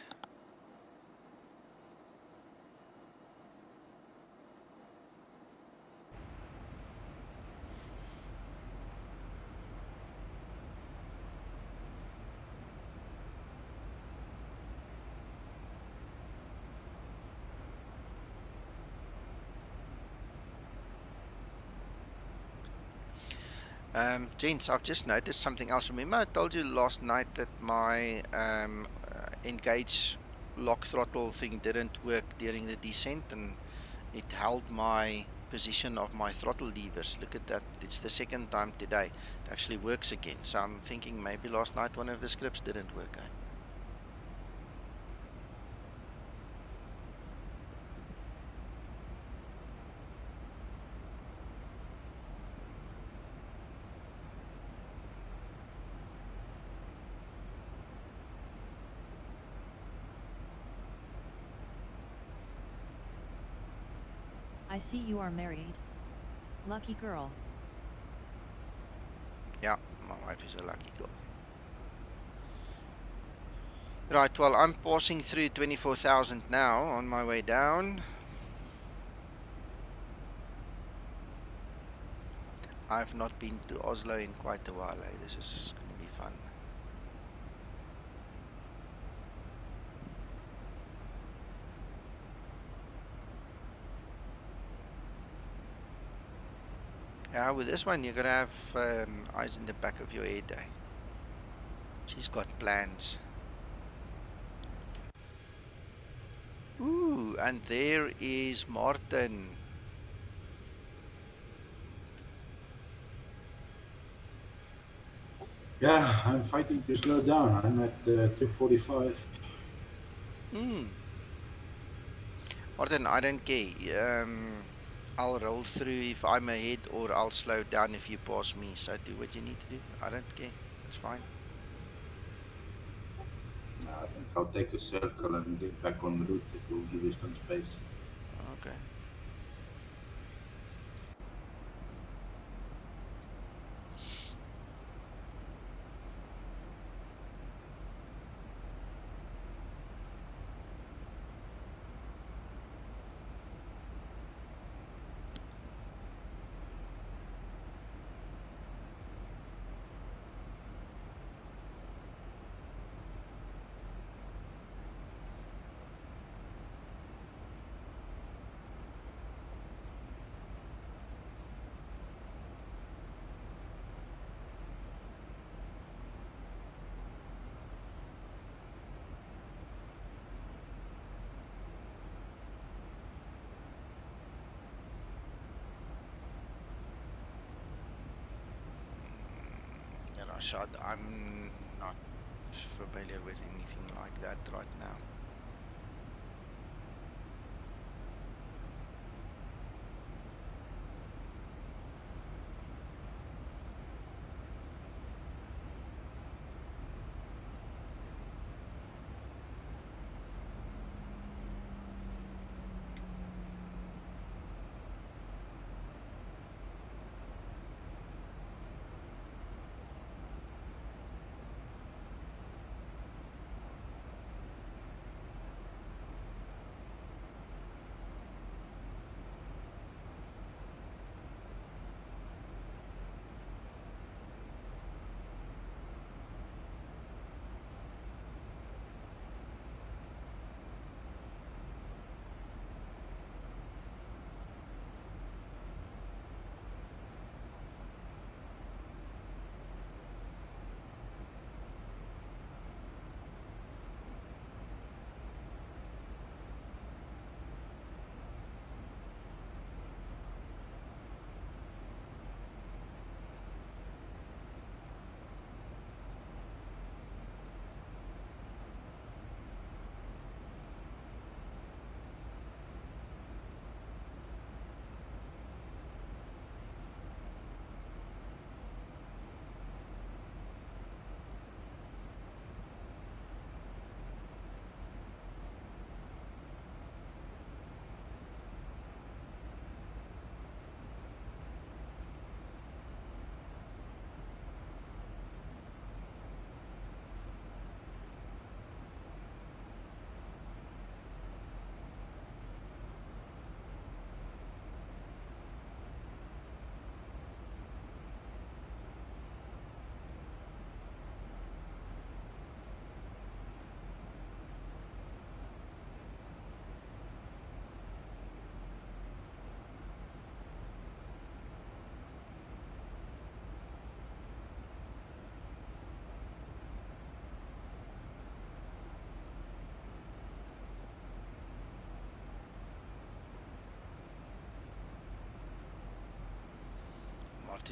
Gents, I've just noticed something else. Remember I told you last night that my engage lock throttle thing didn't work during the descent, and it held my position of my throttle levers. Look at that. It's the second time today. It actually works again. So I'm thinking maybe last night one of the scripts didn't work. I see you are married. Lucky girl. Yeah, my wife is a lucky girl. Right, well, I'm passing through 24,000 now on my way down. I've not been to Oslo in quite a while. This is going to be fun. Yeah, with this one, you're going to have eyes in the back of your head. She's got plans. Ooh, and there is Martin. Yeah, I'm fighting to slow down. I'm at 245. Martin, I don't care. I'll roll through if I'm ahead, or I'll slow down if you pass me. So do what you need to do. I don't care. It's fine. I think I'll take a circle and get back on route. It will give you some space. Okay. Rashad, I'm not familiar with anything like that right now.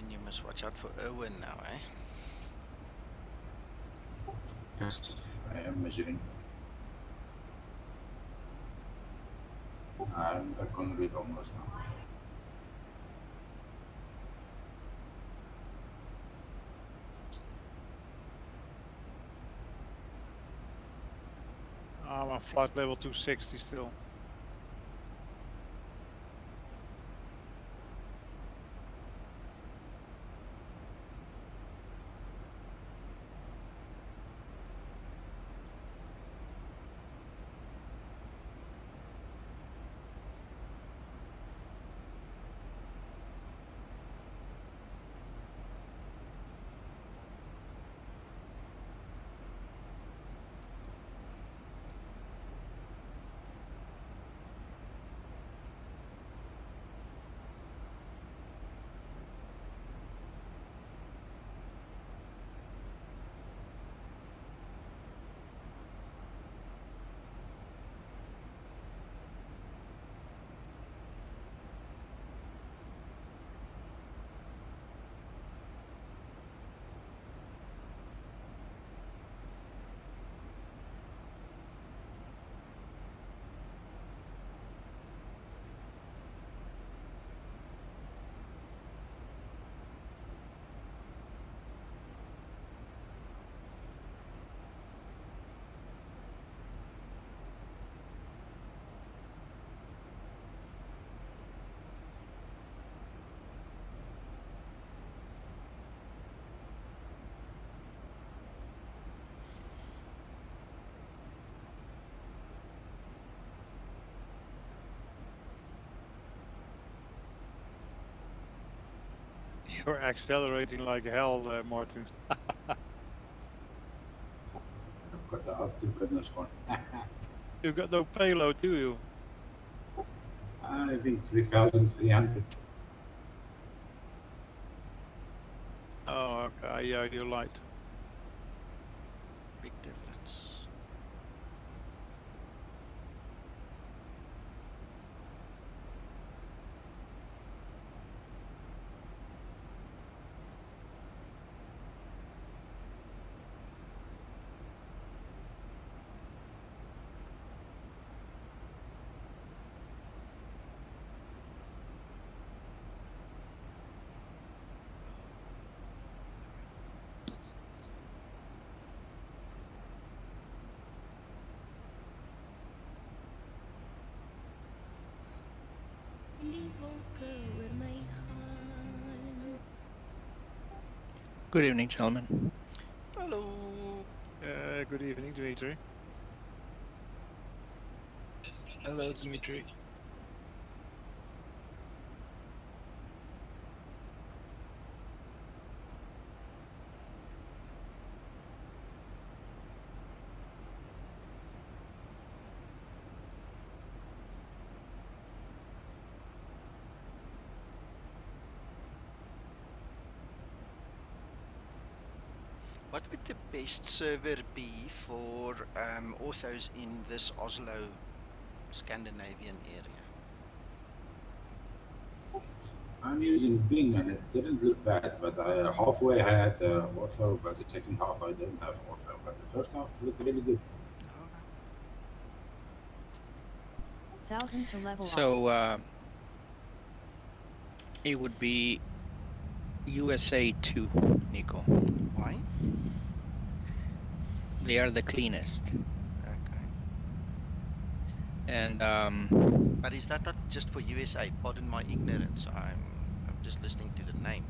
Martin, you must watch out for Erwin now, eh? Yes, I am measuring. I'm back on grid almost now. I'm on flight level 260 still. You're accelerating like hell, Martin. I've got the aftergoodness one. You got no payload, do you? I think 3,300. Oh, okay. Yeah, you're light. Big difference. Good evening, gentlemen. Hello. Good evening, Dimitri. Hello, Dimitri. What would the best server be for orthos in this Oslo, Scandinavian area? I'm using Bing and it didn't look bad, but I halfway had ortho, but the second half I didn't have ortho. But the first half looked really good. Okay. 1000 to level up. So it would be USA 2, Nico. Why? They are the cleanest. Okay. And But is that not just for USA? Pardon my ignorance. I'm just listening to the name.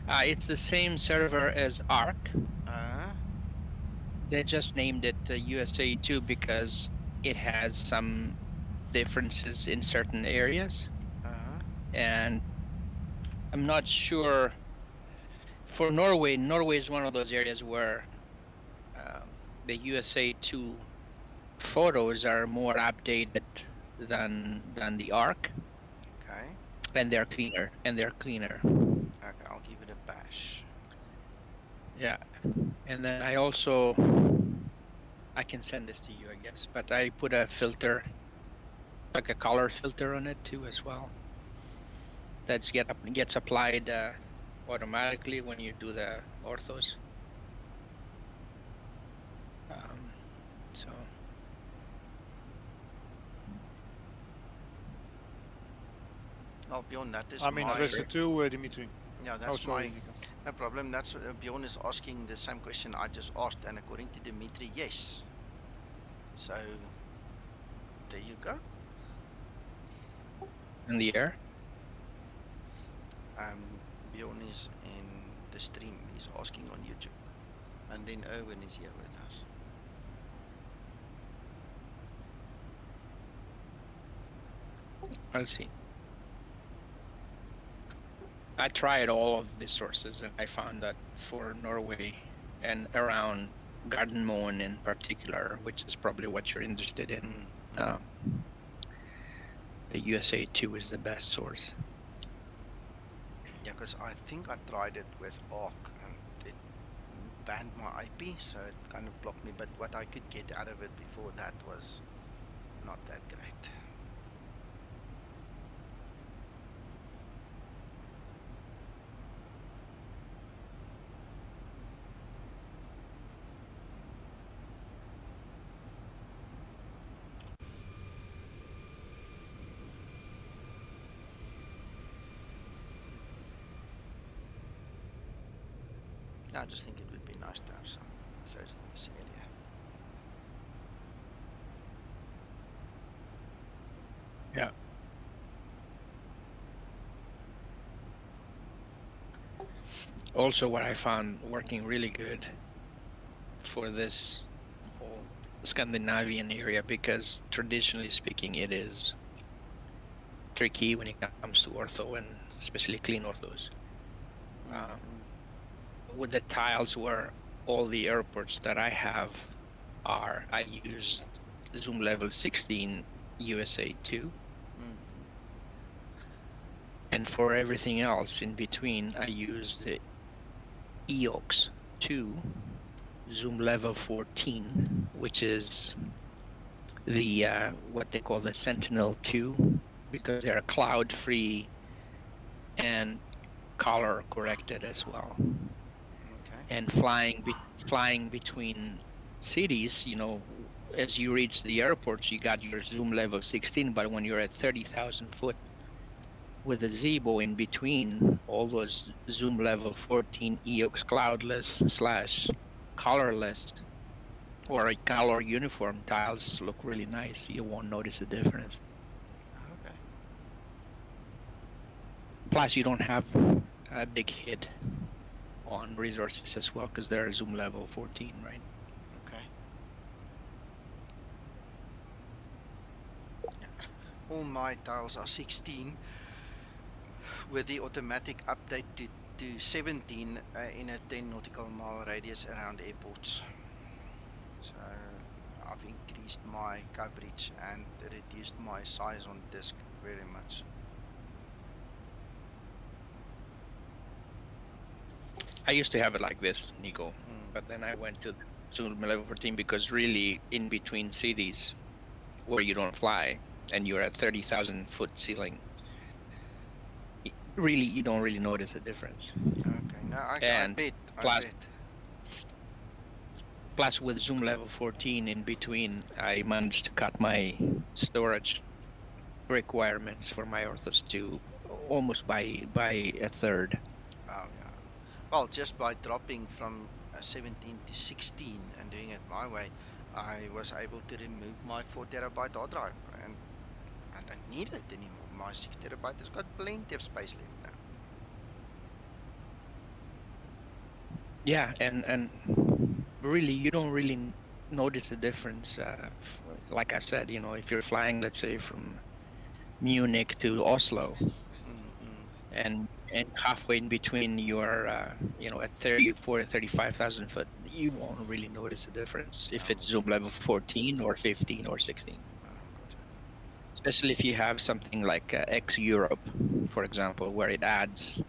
it's the same server as ARC. They just named it USA 2 because it has some differences in certain areas. And I'm not sure for Norway. Norway is one of those areas where the USA 2 photos are more updated than the ARC. Okay. And they're cleaner. Okay, I'll give it a bash. Yeah. And then I can send this to you, I guess, but I put a filter, like a color filter on it too as well. that gets applied automatically when you do the orthos. So. Well, beyond that is I'm interested too, Dimitri. Yeah, that's my no problem. That's Bjorn is asking the same question I just asked, and according to Dimitri, yes. So there you go. In the air. Bjorn is in the stream. He's asking on YouTube, and then Erwin is here with us. I'll see. I tried all of the sources, and I found that for Norway and around Gardermoen in particular, which is probably what you're interested in, the USA 2 is the best source. Yeah, because I think I tried it with ARC, and it banned my IP, so it kind of blocked me. But what I could get out of it before that was not that great. I just think it would be nice to have some 30 in this area. Yeah. Also, what I found working really good for this whole Scandinavian area, because traditionally speaking, it is tricky when it comes to ortho and especially clean orthos. With the tiles where all the airports that I have are, I use zoom level 16 USA 2. And for everything else in between, I use the EKCH 2 zoom level 14, which is the what they call the Sentinel 2, because they're cloud free and color corrected as well. And flying between cities, you know, as you reach the airports, you got your zoom level 16, but when you're at 30,000 foot with a Zibo in between, all those zoom level 14 EKCH cloudless / colorless or color uniform tiles look really nice. You won't notice a difference. Okay. Plus, you don't have a big hit on resources as well, because they're zoom level 14, right? Okay. Yeah. All my tiles are 16 with the automatic update to 17 in a 10 nautical mile radius around airports. So I've increased my coverage and reduced my size on disk very much. I used to have it like this, Nico, but then I went to zoom level 14 because really in between cities where you don't fly and you're at 30,000 foot ceiling, really you don't really notice a difference. Okay, now I bet. Plus with zoom level 14 in between, I managed to cut my storage requirements for my orthos to almost by a third. Oh yeah. Well, just by dropping from 17 to 16 and doing it my way, I was able to remove my 4 terabyte hard drive, and I don't need it anymore. My 6 terabyte has got plenty of space left now. Yeah, and really you don't really notice the difference. Like I said, you know, if you're flying, let's say from Munich to Oslo, and halfway in between you're you know, at 34 to 35,000 foot, you won't really notice the difference if it's zoom level 14 or 15 or 16. Especially if you have something like X-Europe, for example, where it adds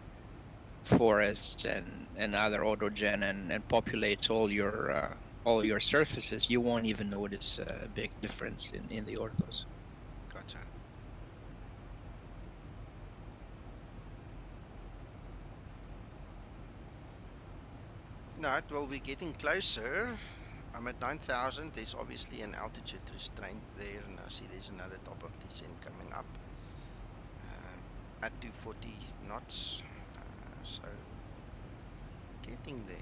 forests and other autogen and populates all your surfaces, you won't even notice a big difference in the orthos. Gotcha. Right, well, we're getting closer. I'm at 9,000. There's obviously an altitude restraint there, and I see there's another top of descent coming up at 240 knots. So getting there.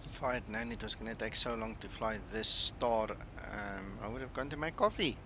If I had known it was going to take so long to fly this star, I would have gone to my coffee.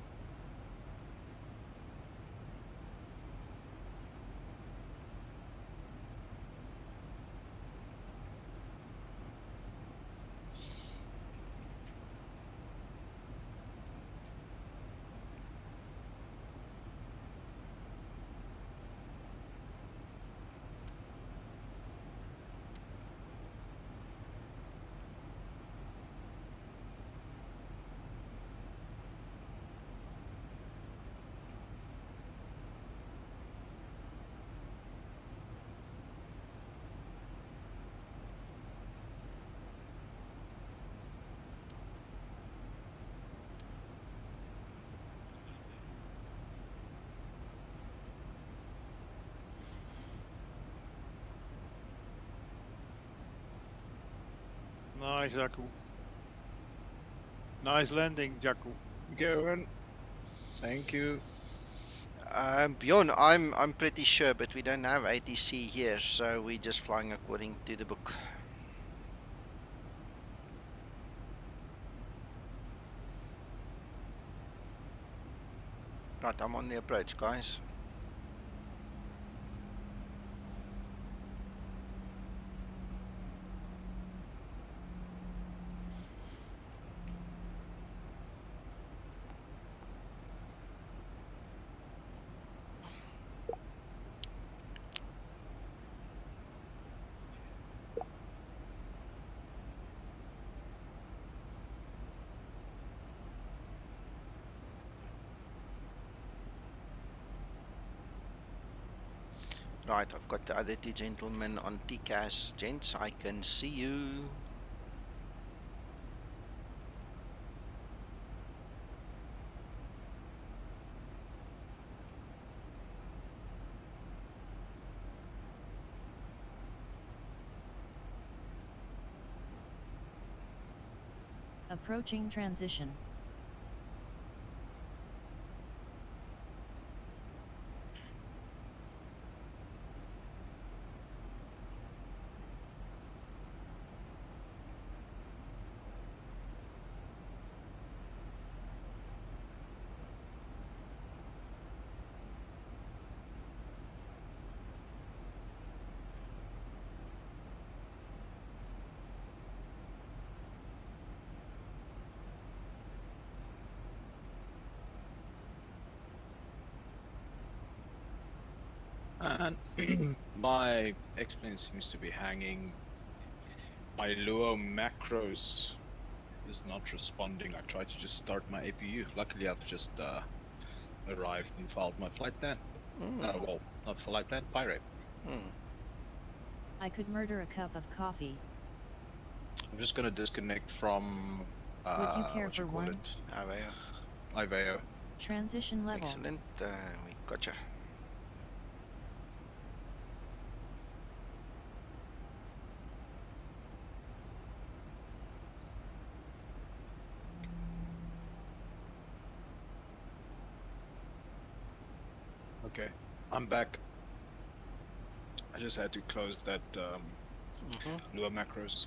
Nice, Jakku. Nice landing, Jakku. Going. Thank you. Bjorn, I'm pretty sure, but we don't have ATC here, so we're just flying according to the book. Right, I'm on the approach, guys. Right, I've got the other two gentlemen on TCAS. Gents, I can see you. Approaching transition. And my X-plane seems to be hanging. My Luo macros is not responding. I tried to just start my APU. Luckily, I've just arrived and filed my flight plan. Well, not flight plan, pirate. I could murder a cup of coffee. I'm just gonna disconnect from Would you care what for you call one? it? Aveo. Iveo. Transition level. Excellent. We gotcha. Okay, I'm back. I just had to close that Lua macros.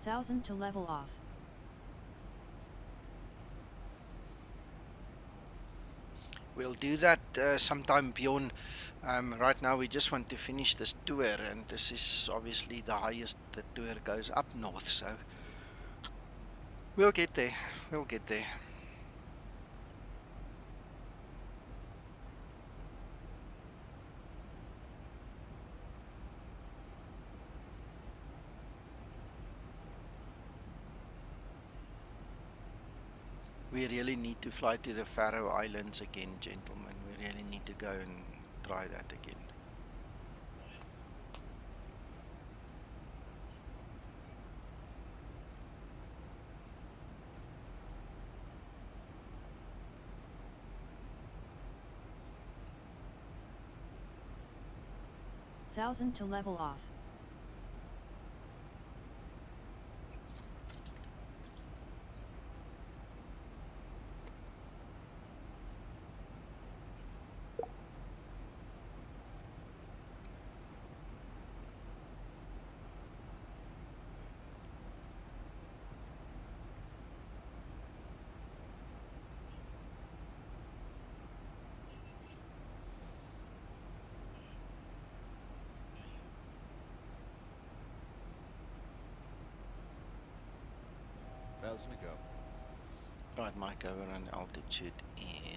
1000 to level off. We'll do that sometime, Bjorn. Right now we just want to finish this tour, and this is obviously the highest the tour goes up north, so we'll get there. We'll get there. We really need to fly to the Faroe Islands again, gentlemen. We really need to go and try that again. Thousand to level off. To go. Right, my overrun altitude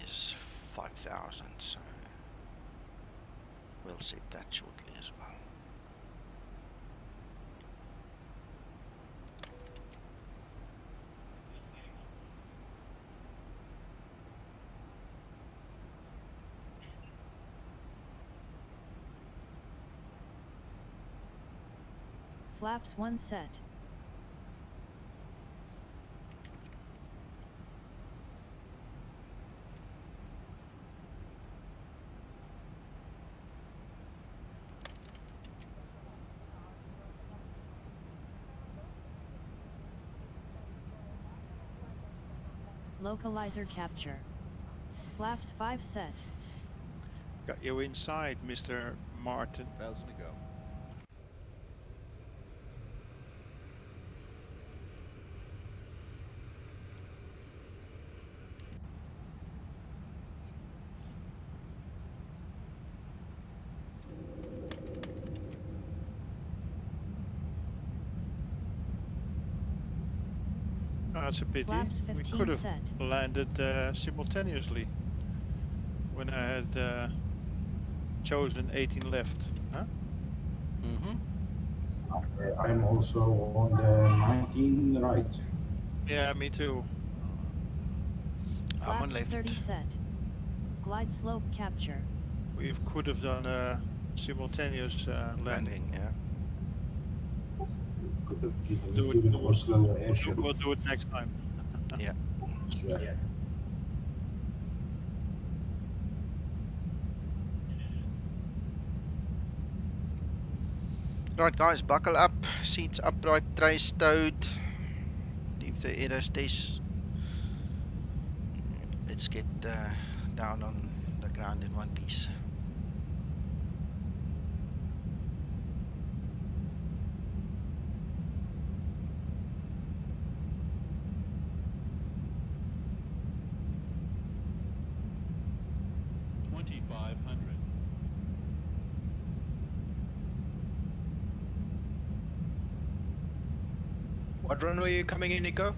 is 5,000, so we'll set that shortly as well. Flaps 1 set. Localizer capture. Flaps 5 set. Got you inside, Mr. Martin. 1,000 to go. That's a pity. Flaps We 15 could have set. landed simultaneously when I had chosen 18 left. Huh? I'm also on the 19 right. Yeah, me too. I'm on Flaps left. 30 set. Glide slope capture. We could have done a simultaneous landing. Yeah. Could have given Oslo air shuttle. We'll do it next time. Yeah. Yeah. Right, guys, buckle up. Seats upright, trays stowed. Leave the aerostase. Let's get down on the ground in one piece. What runway are you coming in, Nico?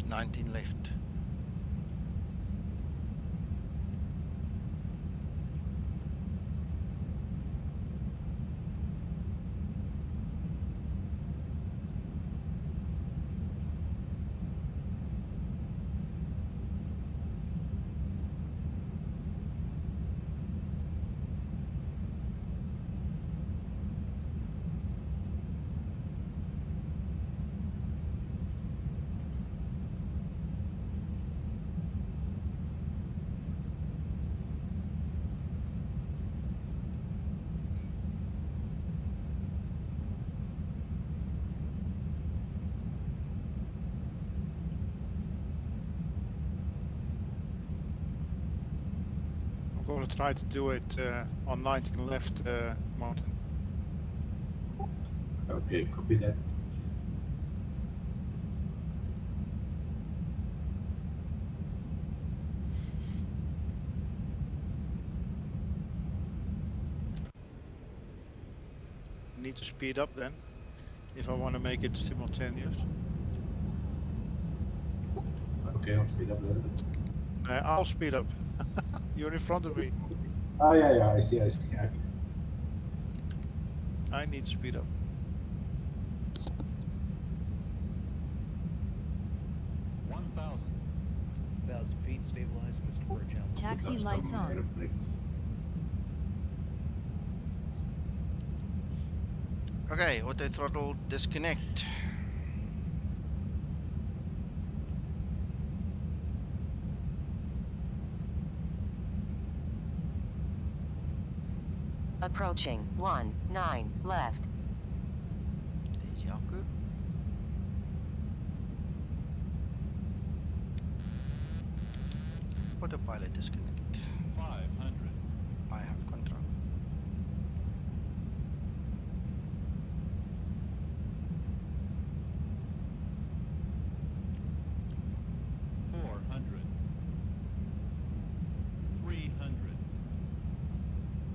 19 left. I'm going to try to do it on 19 left, Martin. Okay, copy that. need to speed up then, if I want to make it simultaneous. Okay, I'll speed up a little bit. I'll speed up. You're in front of me. Oh, yeah, I see. Okay. I need to speed up. Thousand feet, stabilize, Mr. Burchell. Taxi lights on. Airplanes. Okay, auto throttle disconnect. Approaching 19 left. There's Jaco. Autopilot disconnect. 500. I have control.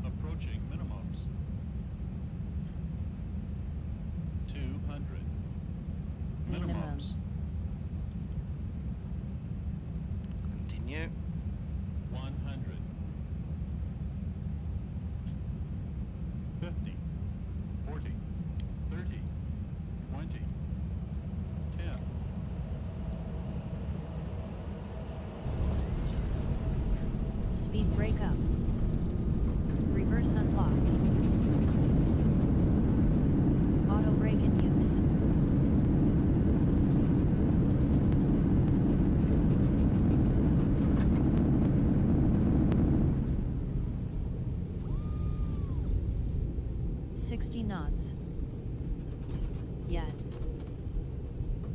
Approaching minimums. 200. Minimums. Continue. 100. 50. 40. 30. 20. 10. Speed brake up. Reverse unlocked. Auto brake in use. $60 knots. Yet.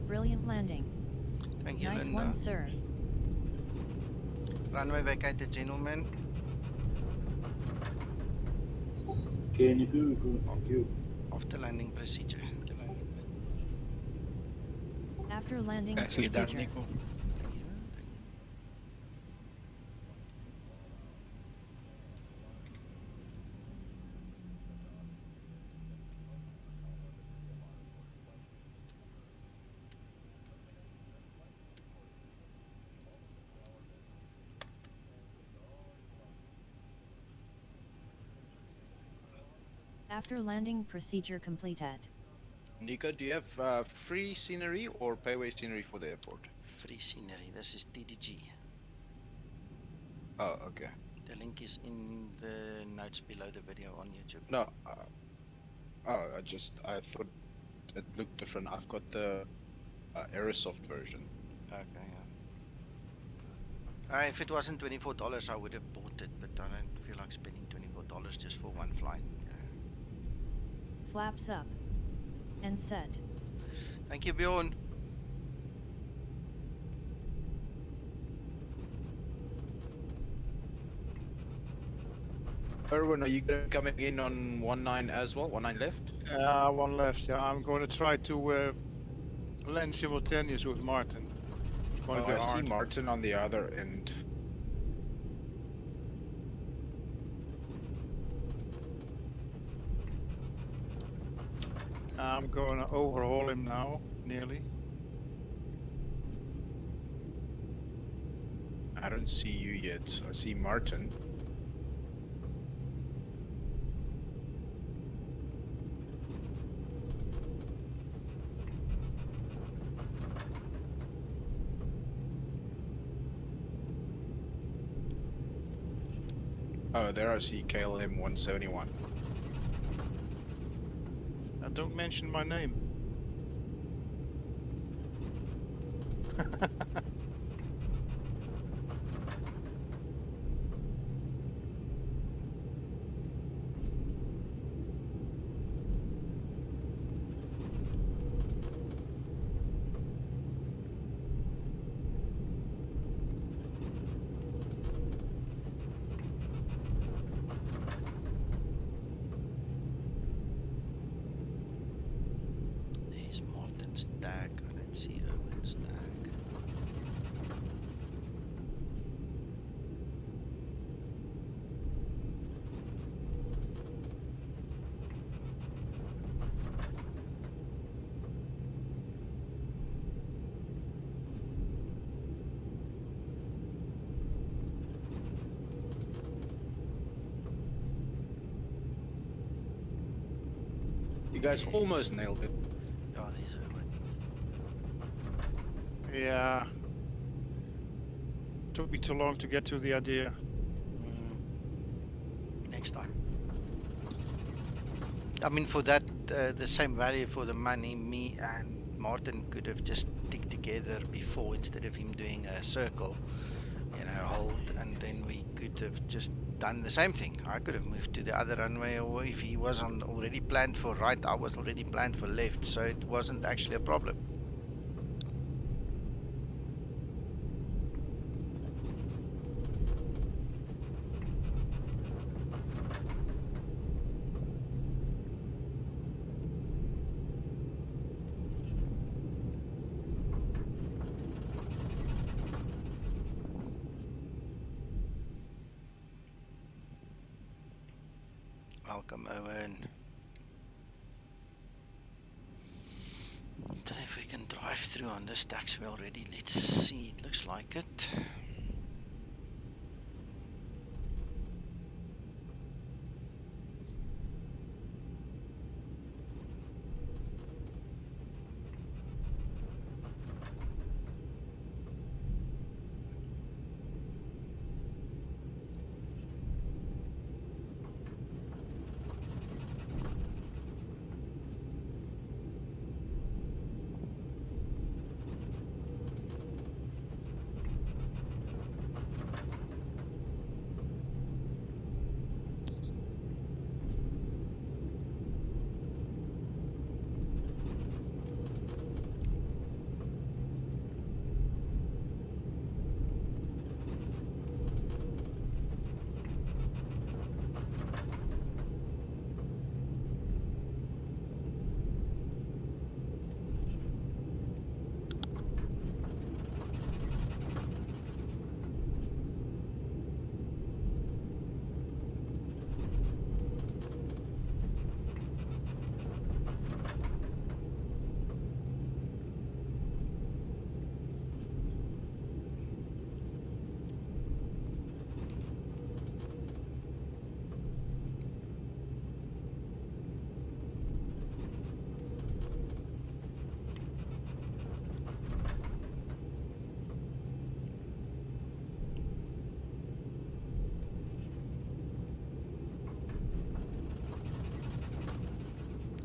Brilliant landing. Thank you, Nice Linda. one, sir. Runway vacated, gentlemen. Can you go? Thank you. After landing procedure. After landing Nicely done, procedure. Nico. Thank you. After landing procedure completed. Nico, do you have free scenery or payway scenery for the airport? Free scenery. This is TDG. Oh, okay. The link is in the notes below the video on YouTube. No. Oh, I thought it looked different. I've got the Aerosoft version. Okay, yeah. If it wasn't $24, I would have bought it, but I don't feel like spending $24 just for one flight. Yeah. Flaps up. And set. Thank you, Bjorn. Erwin, are you coming in on 19 as well? 19 left? One left. Yeah, I'm going to try to land simultaneous with Martin. It's going to be I see hard. Martin on the other end. I'm going to overhaul him now, nearly. I don't see you yet. I see Martin. Oh, there I see KLM 171. Don't mention my name. There's Martin's tag. I don't see Owen's tag. You guys almost nailed it. Yeah, there's a Yeah. Took me too long to get to the idea. Next time. I mean, for that, the same value for the money, me and Martin could have just stick together before instead of him doing a circle, you know, hold, and then we could have just done the same thing. I could have moved to the other runway, or if he wasn't already planned for right, I was already planned for left, so it wasn't actually a problem. Welcome, Owen. Don't know if we can drive through on this taxiway already. Let's see. It looks like it.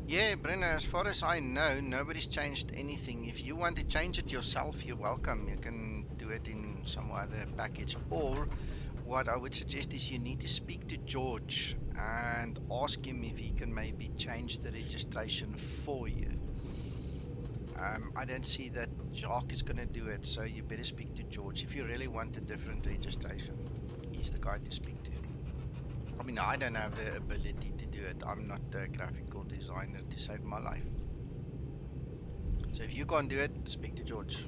Yeah, Brenna, as far as I know, nobody's changed anything. If you want to change it yourself, you're welcome. You can do it in some other package. Or what I would suggest is you need to speak to George and ask him if he can maybe change the registration for you. I don't see that Jacques is going to do it, so you better speak to George. If you really want a different registration, he's the guy to speak to. I mean, I don't have the ability to do it. I'm not a graphical designer to save my life. So if you can't do it, speak to George.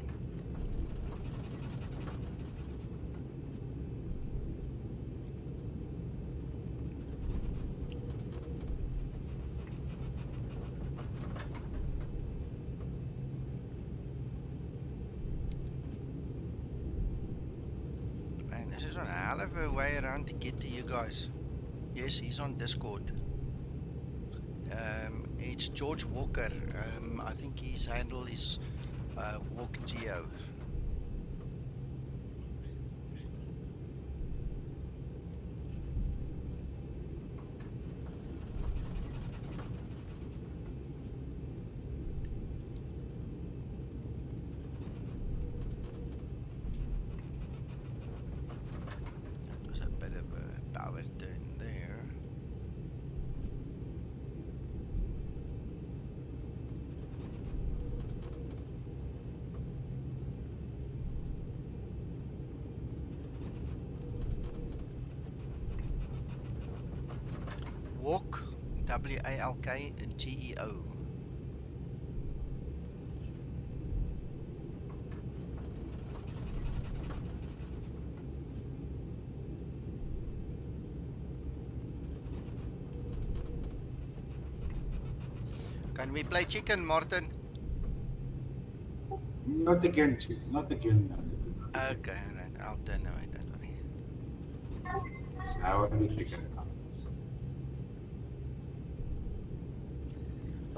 Man, this is a hell of a way around to get to you guys. Yes, he's on Discord. It's George Walker. I think his handle is WalkGeo. That was a bit of a power turn there. Walk, W-A-L-K and G-E-O. Can we play chicken, Martin? Not again, chick. Not again. Okay, alright, I'll turn away, don't worry. I already taken it.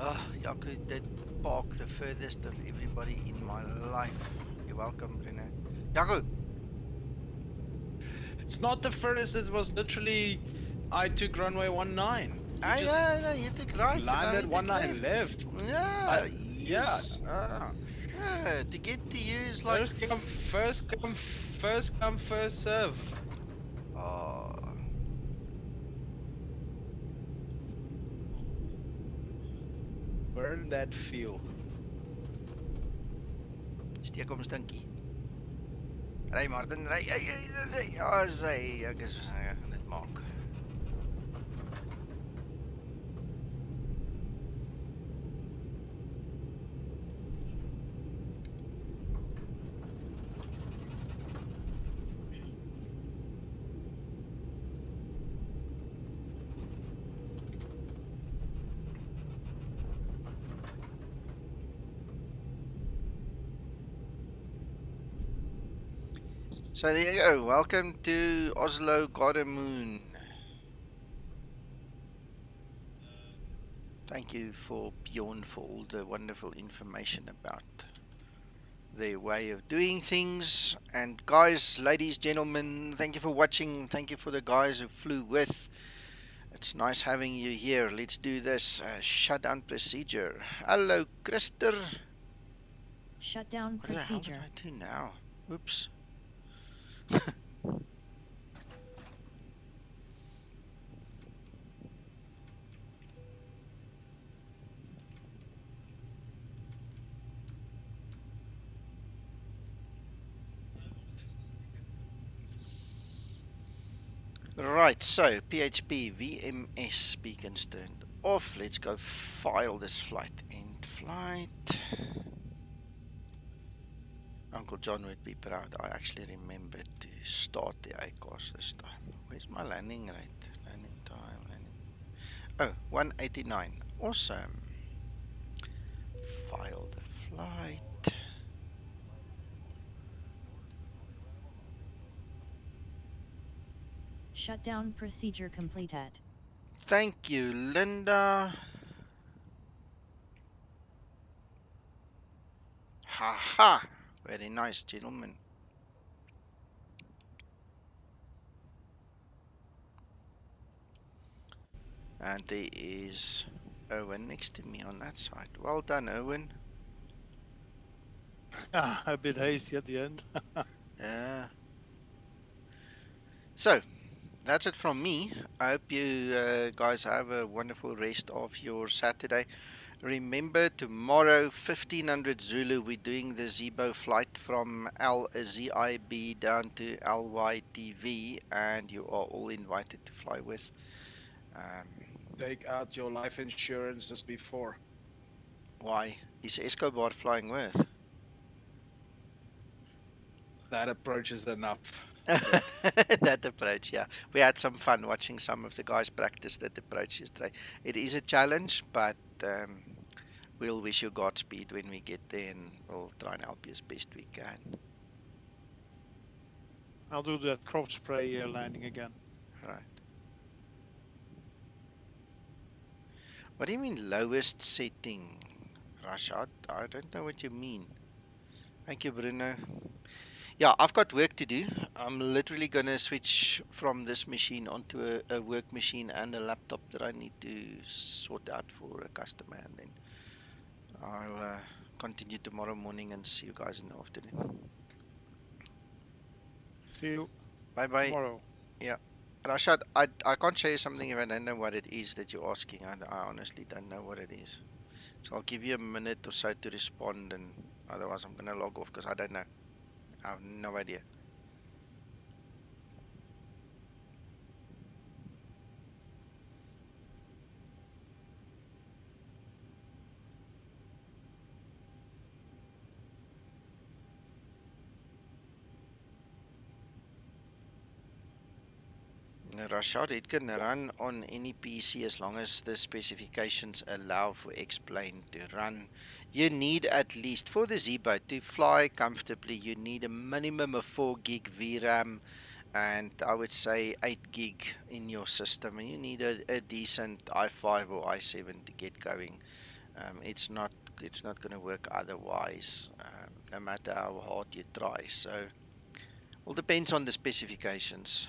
Jaco did park the furthest of everybody in my life. You're welcome, Bruno. Jaco! It's not the furthest, it was literally, I took runway 19. You took right and I landed took 19 left. left. Yeah, Yeah. yes. Yeah, to get to you is like... First come, first serve. Oh. Burn that fuel. Steek hom stinkie. Ry Martin, ry. Ja, sy, ek is gaan dit maak. So there you go. Welcome to Oslo Moon. Thank you for Bjorn for all the wonderful information about their way of doing things. And guys, ladies, gentlemen, thank you for watching. Thank you for the guys who flew with. It's nice having you here. Let's do this shutdown procedure. Hello, Krister. Shutdown procedure. What the hell did I do now? Oops. Right, so PHP VMS beacons turned off. Let's go file this flight. End flight. Uncle John would be proud. I actually remembered to start the ACOS this time. Where's my landing rate? Landing time, landing. Oh, 189. Awesome. File the flight. Shutdown procedure completed. Thank you, Linda. Haha. Very nice, gentlemen. And there is Owen next to me on that side. Well done, Owen. A bit hasty at the end. Yeah. So, that's it from me. I hope you guys have a wonderful rest of your Saturday. Remember, tomorrow, 1500 Zulu, we're doing the Zibo flight from LZIB down to LYTV, and you are all invited to fly with. Take out your life insurance just before. Why? Is Escobar flying with? That approach is enough. That approach, yeah. We had some fun watching some of the guys practice that approach yesterday. It is a challenge, but we'll wish you Godspeed when we get there, and we'll try and help you as best we can. I'll do that crop spray landing again. Right. What do you mean lowest setting, Rashad? I don't know what you mean. Thank you, Bruno. Yeah, I've got work to do. I'm literally going to switch from this machine onto a work machine and a laptop that I need to sort out for a customer, and then I'll continue tomorrow morning and see you guys in the afternoon. See you. Bye-bye. Tomorrow. Yeah. Rashad, I can't show you something if I don't know what it is that you're asking. I honestly don't know what it is. So I'll give you a minute or so to respond, and otherwise I'm going to log off because I don't know. I have no idea. Rashad, it can run on any PC as long as the specifications allow for X-Plane to run. You need at least, for the Zibo to fly comfortably, you need a minimum of 4 gig VRAM, and I would say 8 gig in your system, and you need a decent i5 or i7 to get going. It's not going to work otherwise, no matter how hard you try. So all depends on the specifications.